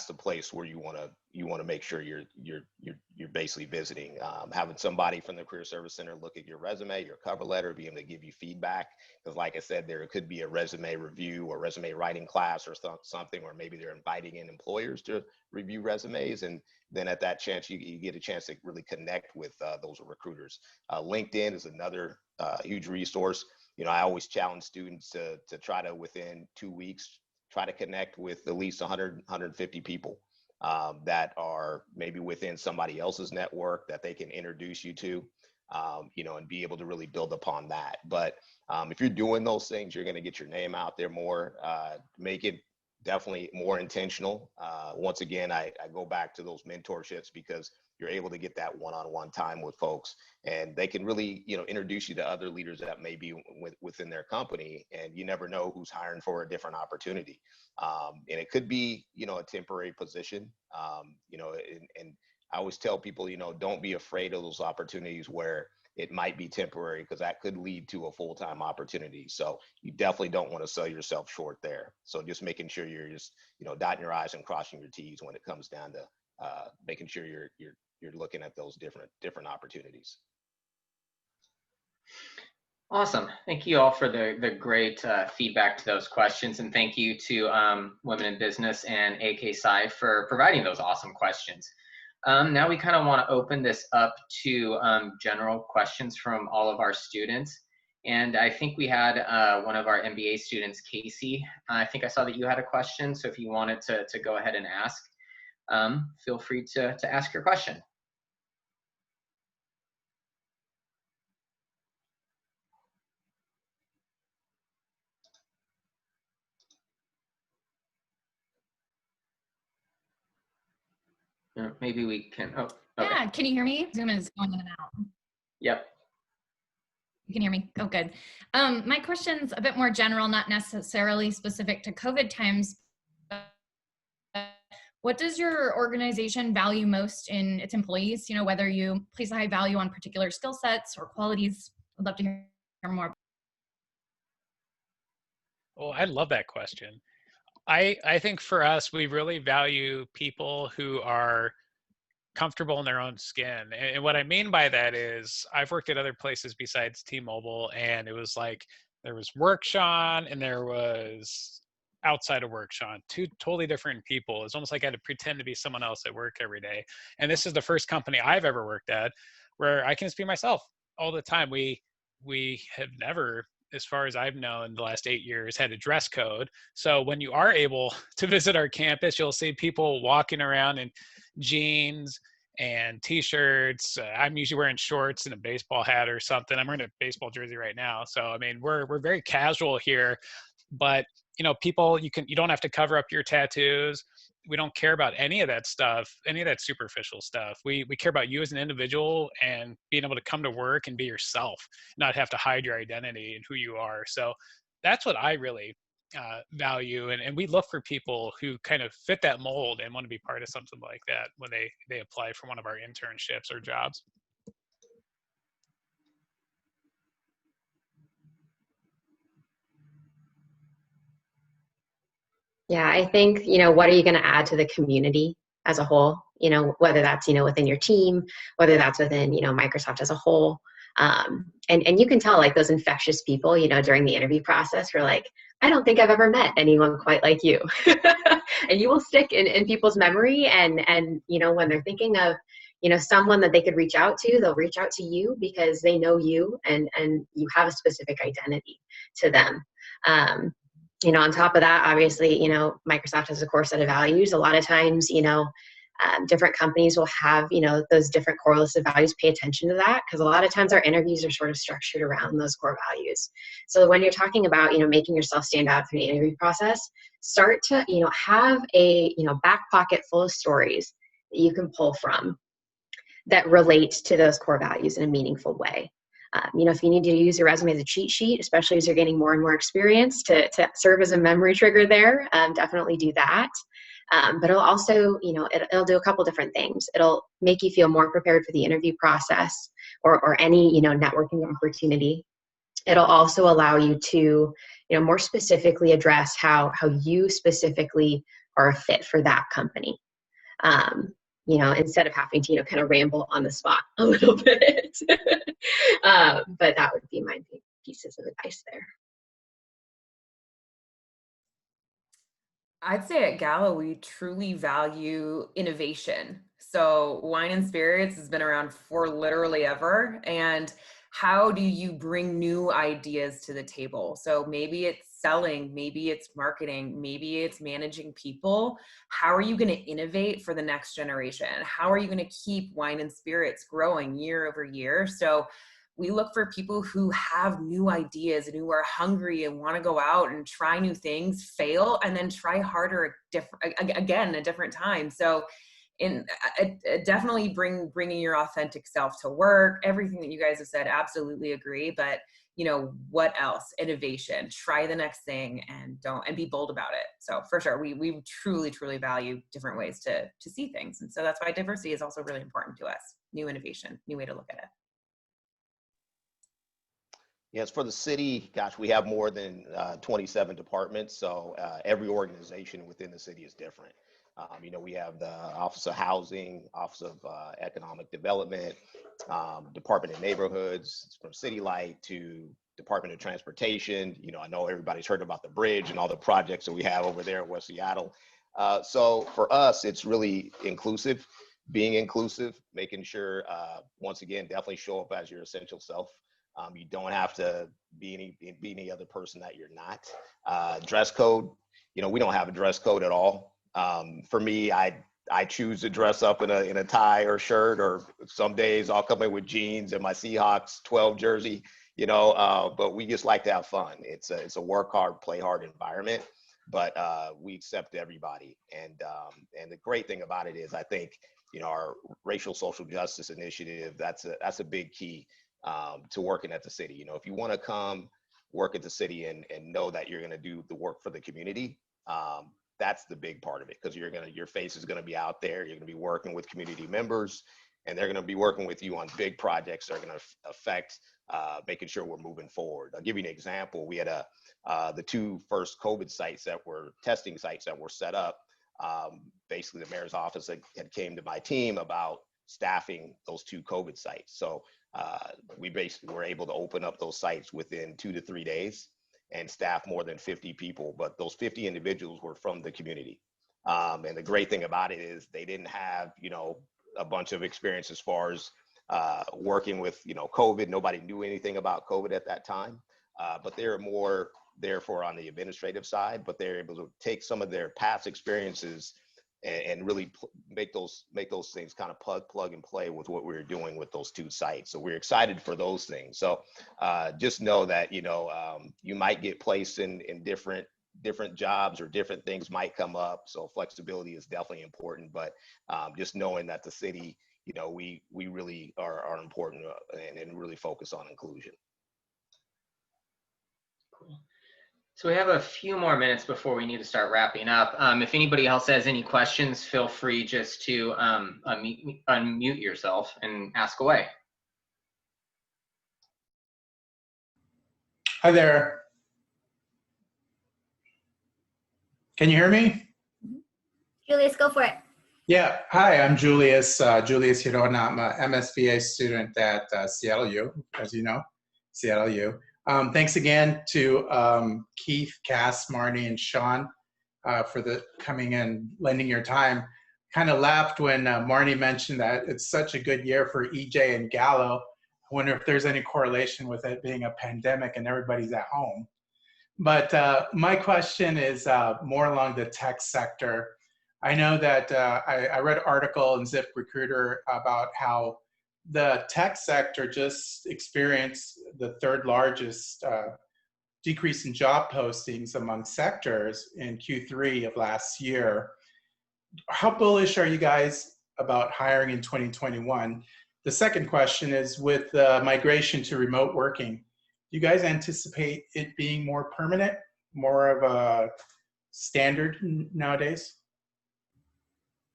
the place where you want to make sure you're basically visiting, having somebody from the Career Service Center look at your resume, your cover letter, be able to give you feedback. Because like I said, there could be a resume review or resume writing class or something, or maybe they're inviting in employers to review resumes. And then at that chance, you get a chance to really connect with those recruiters. LinkedIn is another huge resource. I always challenge students to try to, within 2 weeks, try to connect with at least 100, 150 people that are maybe within somebody else's network that they can introduce you to, and be able to really build upon that. But if you're doing those things, you're going to get your name out there more, make it definitely more intentional. Once again, I go back to those mentorships, because you're able to get that one-on-one time with folks, and they can really, introduce you to other leaders that may be within their company, and you never know who's hiring for a different opportunity. And it could be, a temporary position, and I always tell people, don't be afraid of those opportunities where it might be temporary, because that could lead to a full-time opportunity. So you definitely don't want to sell yourself short there. So just making sure you're just, dotting your I's and crossing your T's when it comes down to making sure you're looking at those different opportunities. Awesome. Thank you all for the great feedback to those questions. And thank you to Women in Business and AK Sci for providing those awesome questions. Now we kind of want to open this up to general questions from all of our students. And I think we had one of our MBA students, Casey. I think I saw that you had a question. So if you wanted to go ahead and ask, feel free to ask your question. Maybe we can, oh, okay. Yeah, can you hear me? Zoom is going in and out. Yep. You can hear me? Oh, good. My question's a bit more general, not necessarily specific to COVID times. What does your organization value most in its employees? Whether you place a high value on particular skill sets or qualities. I'd love to hear more. Oh, I love that question. I think for us, we really value people who are comfortable in their own skin. And what I mean by that is I've worked at other places besides T-Mobile, and it was like there was Workshon and there was outside of Workshon, two totally different people. It's almost like I had to pretend to be someone else at work every day. And this is the first company I've ever worked at where I can just be myself all the time. We have never, as far as I've known, in the last 8 years, had a dress code. So when you are able to visit our campus, you'll see people walking around in jeans and t-shirts. I'm usually wearing shorts and a baseball hat or something. I'm wearing a baseball jersey right now. So, I mean, we're very casual here, but people, you don't have to cover up your tattoos. We don't care about any of that stuff, any of that superficial stuff. We care about you as an individual and being able to come to work and be yourself, not have to hide your identity and who you are. So that's what I really value. And we look for people who kind of fit that mold and want to be part of something like that when they apply for one of our internships or jobs. Yeah, I think, what are you going to add to the community as a whole? Whether that's, within your team, whether that's within, Microsoft as a whole. And you can tell, like, those infectious people, during the interview process, we're like, I don't think I've ever met anyone quite like you. And you will stick in people's memory. And, when they're thinking of, someone that they could reach out to, they'll reach out to you because they know you and you have a specific identity to them. On top of that, obviously, Microsoft has a core set of values. A lot of times, different companies will have, those different core lists of values. Pay attention to that, because a lot of times our interviews are sort of structured around those core values. So when you're talking about, making yourself stand out through the interview process, start to, have a, back pocket full of stories that you can pull from that relate to those core values in a meaningful way. If you need to use your resume as a cheat sheet, especially as you're getting more and more experience to serve as a memory trigger there, definitely do that. But it'll also, it'll do a couple different things. It'll make you feel more prepared for the interview process or any, networking opportunity. It'll also allow you to, more specifically address how you specifically are a fit for that company. Instead of having to, kind of ramble on the spot a little bit. But that would be my pieces of advice there. I'd say at Gala, we truly value innovation. So wine and spirits has been around for literally ever. And how do you bring new ideas to the table? So maybe it's selling, maybe it's marketing, maybe it's managing people. How are you going to innovate for the next generation? How are you going to keep wine and spirits growing year over year? So we look for people who have new ideas and who are hungry and want to go out and try new things, fail, and then try harder again a different time. So definitely bringing your authentic self to work. Everything that you guys have said, absolutely agree. But you know, what else? Innovation, try the next thing, and be bold about it. So for sure, we truly, truly value different ways to see things. And so that's why diversity is also really important to us. New innovation, new way to look at it. Yes, for the city, gosh, we have more than 27 departments. So every organization within the city is different. You know, we have the Office of Housing, Office of Economic Development, Department of Neighborhoods, from City Light to Department of Transportation. You know, I know everybody's heard about the bridge and all the projects that we have over there in West Seattle. So for us, it's really inclusive, being inclusive, making sure, once again, definitely show up as your essential self. You don't have to be any other person that you're not. Dress code, you know, we don't have a dress code at all. For me, I choose to dress up in a tie or shirt, or some days I'll come in with jeans and my Seahawks 12 jersey, you know, but we just like to have fun. It's a work hard, play hard environment, but we accept everybody. And the great thing about it is, I think, you know, our racial social justice initiative, that's a big key to working at the city. You know, if you want to come work at the city and know that you're going to do the work for the community, that's the big part of it, because your face is going to be out there. You're going to be working with community members, and they're going to be working with you on big projects that are going to affect making sure we're moving forward. I'll give you an example. We had the two first COVID sites that were testing sites that were set up. Basically, the mayor's office had came to my team about staffing those two COVID sites. So we basically were able to open up those sites within 2 to 3 days and staff more than 50 people. But those 50 individuals were from the community. And the great thing about it is they didn't have, you know, a bunch of experience as far as working with, you know, COVID. Nobody knew anything about COVID at that time, but they were more therefore on the administrative side, but they're able to take some of their past experiences and really make those things kind of plug and play with what we were doing with those two sites. So we're excited for those things. So just know that, you know, you might get placed in different jobs, or different things might come up. So flexibility is definitely important, but just knowing that the city, you know, we really are important and really focus on inclusion. Cool. So we have a few more minutes before we need to start wrapping up. If anybody else has any questions, feel free just to unmute yourself and ask away. Hi there. Can you hear me? Julius, go for it. Yeah. Hi, I'm Julius. Julius Hirona. I'm a MSBA student at Seattle U, as you know, Seattle U. Thanks again to Keith, Cass, Marnie, and Sean for coming and lending your time. Kind of laughed when Marnie mentioned that it's such a good year for EJ and Gallo. I wonder if there's any correlation with it being a pandemic and everybody's at home. But my question is more along the tech sector. I know that I read an article in ZipRecruiter about how the tech sector just experienced the third largest decrease in job postings among sectors in Q3 of last year. How bullish are you guys about hiring in 2021? The second question is, with the migration to remote working, do you guys anticipate it being more permanent, more of a standard nowadays?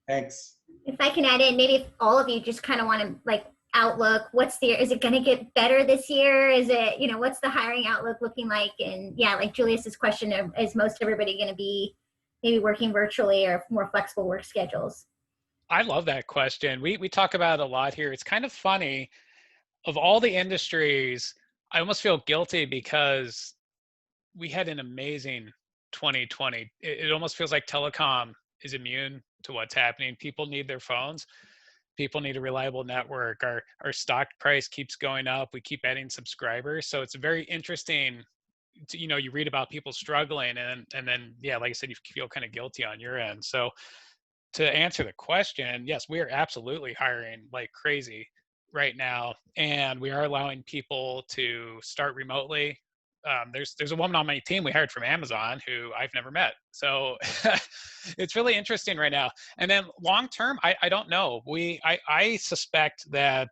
Thanks. If I can add in, maybe if all of you just kind of want to like outlook, is it going to get better this year? Is it, you know, what's the hiring outlook looking like? And yeah, like Julius's question, is most everybody going to be maybe working virtually or more flexible work schedules? I love that question. We talk about it a lot here. It's kind of funny. Of all the industries, I almost feel guilty because we had an amazing 2020. It almost feels like telecom is immune to what's happening. People need their phones. People need a reliable network. Our stock price keeps going up. We keep adding subscribers. So it's very interesting. You know, you read about people struggling, and then, yeah, like I said, you feel kind of guilty on your end. So to answer the question, yes, we are absolutely hiring like crazy right now, and we are allowing people to start remotely. There's a woman on my team we hired from Amazon who I've never met. So it's really interesting right now. And then long term, I don't know. I suspect that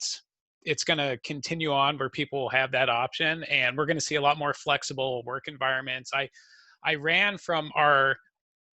it's going to continue on where people will have that option, and we're going to see a lot more flexible work environments. I ran from our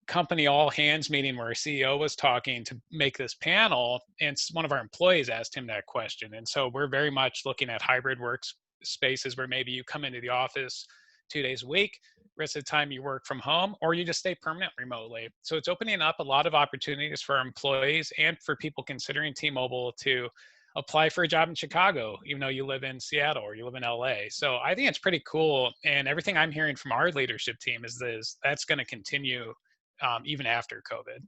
company all hands meeting where our CEO was talking to make this panel, and one of our employees asked him that question. And so we're very much looking at hybrid work spaces where maybe you come into the office 2 days a week, rest of the time you work from home, or you just stay permanent remotely. So it's opening up a lot of opportunities for our employees and for people considering T-Mobile to apply for a job in Chicago, even though you live in Seattle or you live in LA. So I think it's pretty cool. And everything I'm hearing from our leadership team is that's going to continue even after COVID.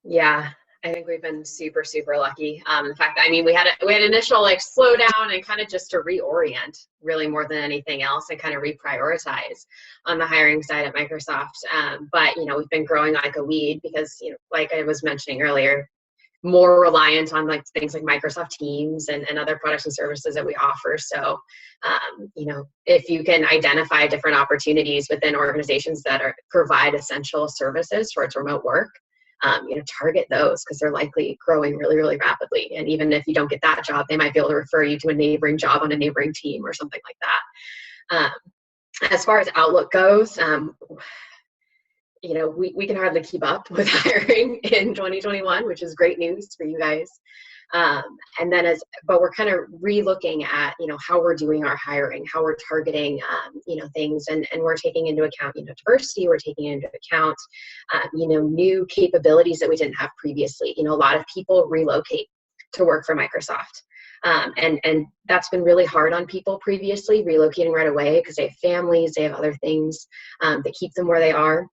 Yeah, I think we've been super, super lucky. In fact, I mean, we had initial like slow down and kind of just to reorient really more than anything else and kind of reprioritize on the hiring side at Microsoft. But, you know, we've been growing like a weed because, you know, like I was mentioning earlier, more reliant on like things like Microsoft Teams and other products and services that we offer. So, you know, if you can identify different opportunities within organizations that provide essential services towards remote work, you know, target those because they're likely growing really, really rapidly. And even if you don't get that job, they might be able to refer you to a neighboring job on a neighboring team or something like that. As far as Outlook goes, you know, we can hardly keep up with hiring in 2021, which is great news for you guys. And then but we're kind of re-looking at, you know, how we're doing our hiring, how we're targeting, you know, things, and we're taking into account, you know, diversity, we're taking into account, you know, new capabilities that we didn't have previously. You know, a lot of people relocate to work for Microsoft. And that's been really hard on people previously, relocating right away because they have families, they have other things that keep them where they are.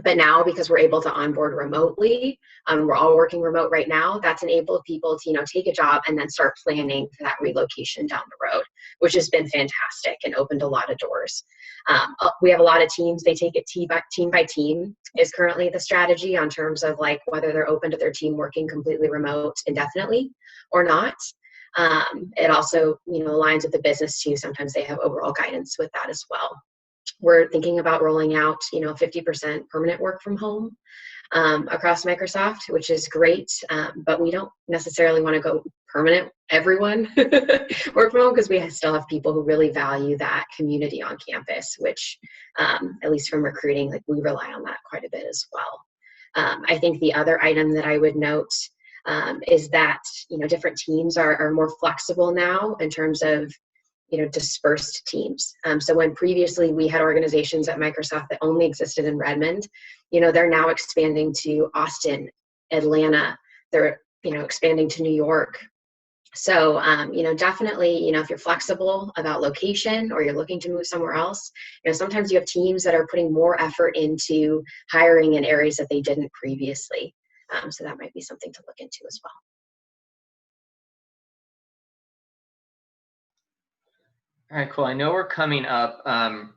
But now, because we're able to onboard remotely, we're all working remote right now, that's enabled people to, you know, take a job and then start planning for that relocation down the road, which has been fantastic and opened a lot of doors. We have a lot of teams, they take it team by team is currently the strategy on terms of like whether they're open to their team working completely remote indefinitely or not. It also, you know, aligns with the business too. Sometimes they have overall guidance with that as well. We're thinking about rolling out, you know, 50% permanent work from home across Microsoft, which is great. But we don't necessarily want to go permanent, everyone work from home, because we still have people who really value that community on campus, which at least from recruiting, like we rely on that quite a bit as well. I think the other item that I would note is that, you know, different teams are more flexible now in terms of, you know, dispersed teams. So when previously we had organizations at Microsoft that only existed in Redmond, you know, they're now expanding to Austin, Atlanta, they're, you know, expanding to New York. So, you know, definitely, you know, if you're flexible about location or you're looking to move somewhere else, you know, sometimes you have teams that are putting more effort into hiring in areas that they didn't previously. So that might be something to look into as well. All right, cool. I know we're coming up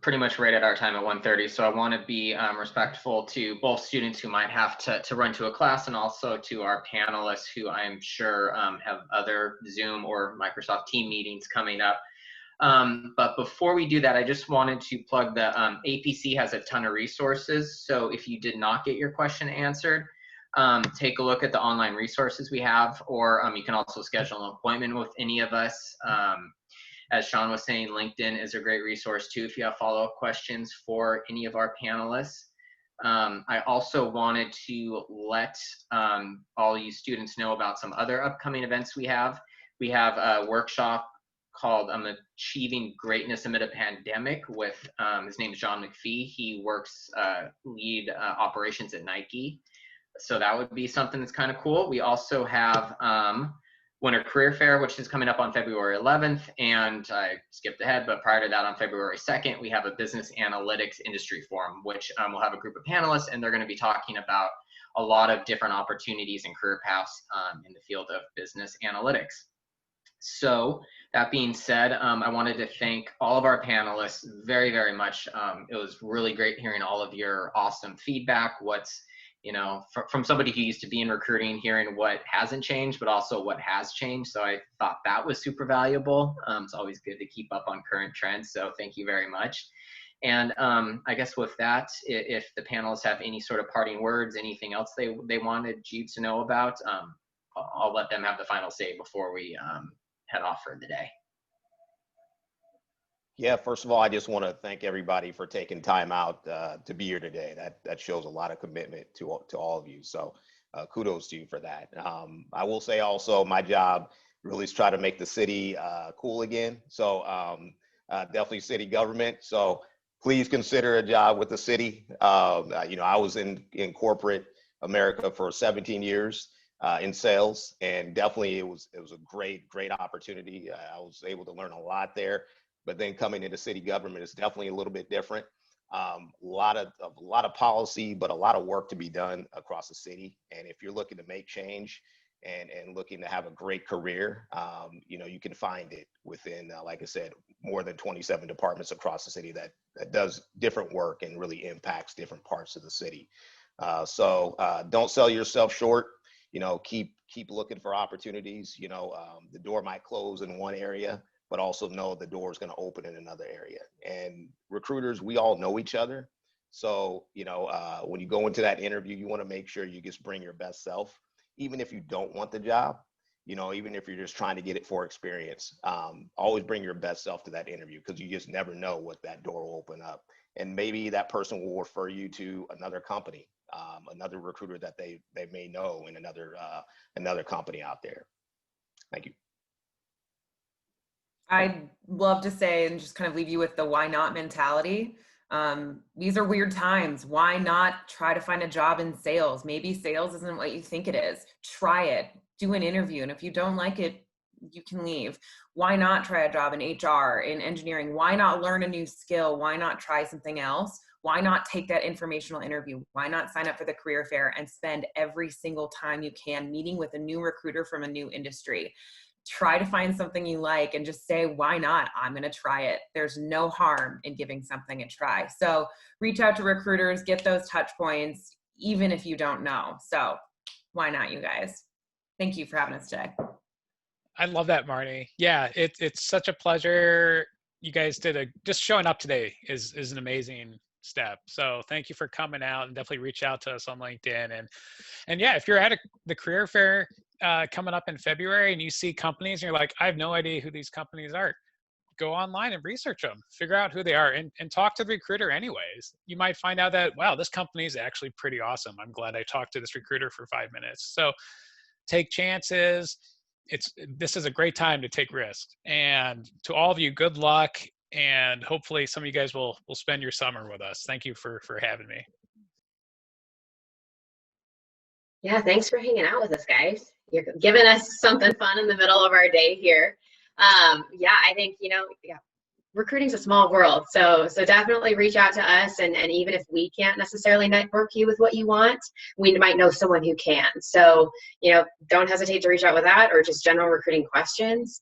pretty much right at our time at 1:30, so I want to be respectful to both students who might have to run to a class and also to our panelists who I'm sure have other Zoom or Microsoft Team meetings coming up. But before we do that, I just wanted to plug the APC has a ton of resources. So if you did not get your question answered, take a look at the online resources we have, or you can also schedule an appointment with any of us. As Sean was saying, LinkedIn is a great resource too if you have follow-up questions for any of our panelists. I also wanted to let all you students know about some other upcoming events we have. We have a workshop called Achieving Greatness Amid a Pandemic with, his name is John McPhee. He works lead operations at Nike. So that would be something that's kind of cool. We also have Winter Career Fair, which is coming up on February 11th, and I skipped ahead, but prior to that on February 2nd, we have a Business Analytics Industry Forum, which we'll have a group of panelists, and they're going to be talking about a lot of different opportunities and career paths in the field of business analytics. So that being said, I wanted to thank all of our panelists very, very much. It was really great hearing all of your awesome feedback. What's, you know, from somebody who used to be in recruiting, hearing what hasn't changed, but also what has changed. So I thought that was super valuable. It's always good to keep up on current trends. So thank you very much. And I guess with that, if the panelists have any sort of parting words, anything else they wanted you to know about, I'll let them have the final say before we head off for the day. Yeah, first of all, I just want to thank everybody for taking time out to be here today. That shows a lot of commitment to all of you. So kudos to you for that. I will say also my job really is try to make the city cool again. So definitely city government. So please consider a job with the city. I was in corporate America for 17 years in sales, and definitely it was a great opportunity. I was able to learn a lot there. But then coming into city government is definitely a little bit different. A lot of policy, but a lot of work to be done across the city. And if you're looking to make change and looking to have a great career, you can find it within, like I said, more than 27 departments across the city that does different work and really impacts different parts of the city. So don't sell yourself short. Keep looking for opportunities. The door might close in one area, but also know the door is going to open in another area. And recruiters, we all know each other. So, when you go into that interview, you want to make sure you just bring your best self, even if you don't want the job, even if you're just trying to get it for experience. Always bring your best self to that interview, because you just never know what that door will open up. And maybe that person will refer you to another company, another recruiter that they may know in another company out there. Thank you. I'd love to say and just kind of leave you with the why not mentality. These are weird times. Why not try to find a job in sales? Maybe sales isn't what you think it is. Try it, do an interview. And if you don't like it, you can leave. Why not try a job in HR, in engineering? Why not learn a new skill? Why not try something else? Why not take that informational interview? Why not sign up for the career fair and spend every single time you can meeting with a new recruiter from a new industry? Try to find something you like and just say, why not? I'm going to try it. There's no harm in giving something a try. So reach out to recruiters, get those touch points, even if you don't know. So why not, you guys? Thank you for having us today. I love that, Marnie. Yeah, it's such a pleasure. You guys just showing up today is an amazing step. So thank you for coming out, and definitely reach out to us on LinkedIn. And yeah, if you're at the career fair coming up in February and you see companies and you're like, I have no idea who these companies are, go online and research them, figure out who they are, and talk to the recruiter anyways. You might find out that, wow, this company is actually pretty awesome. I'm glad I talked to this recruiter for 5 minutes. So take chances. This is a great time to take risks. And to all of you, good luck. And hopefully some of you guys will spend your summer with us. Thank you for having me. Yeah, thanks for hanging out with us, guys. You're giving us something fun in the middle of our day here. Yeah, I think, recruiting's a small world. So definitely reach out to us. And even if we can't necessarily network you with what you want, we might know someone who can. So, don't hesitate to reach out with that, or just general recruiting questions.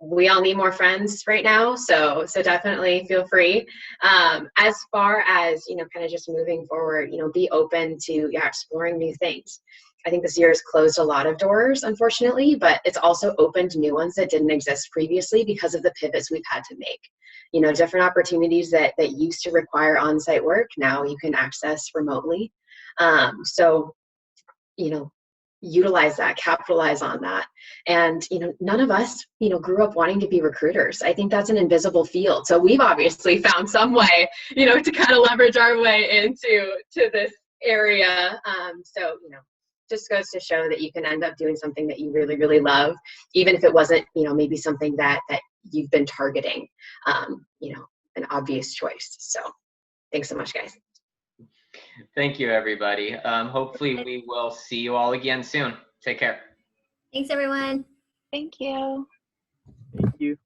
We all need more friends right now. So definitely feel free. As far as, kind of just moving forward, be open to exploring new things. I think this year has closed a lot of doors, unfortunately, but it's also opened new ones that didn't exist previously because of the pivots we've had to make. Different opportunities that used to require on-site work, now you can access remotely. Utilize that, capitalize on that. And, none of us, grew up wanting to be recruiters. I think that's an invisible field. So we've obviously found some way, to kind of leverage our way into this area. Just goes to show that you can end up doing something that you really, really love, even if it wasn't, maybe something that you've been targeting, an obvious choice. So thanks so much, guys. Thank you, everybody. Hopefully we will see you all again soon. Take care. Thanks, everyone. Thank you. Thank you.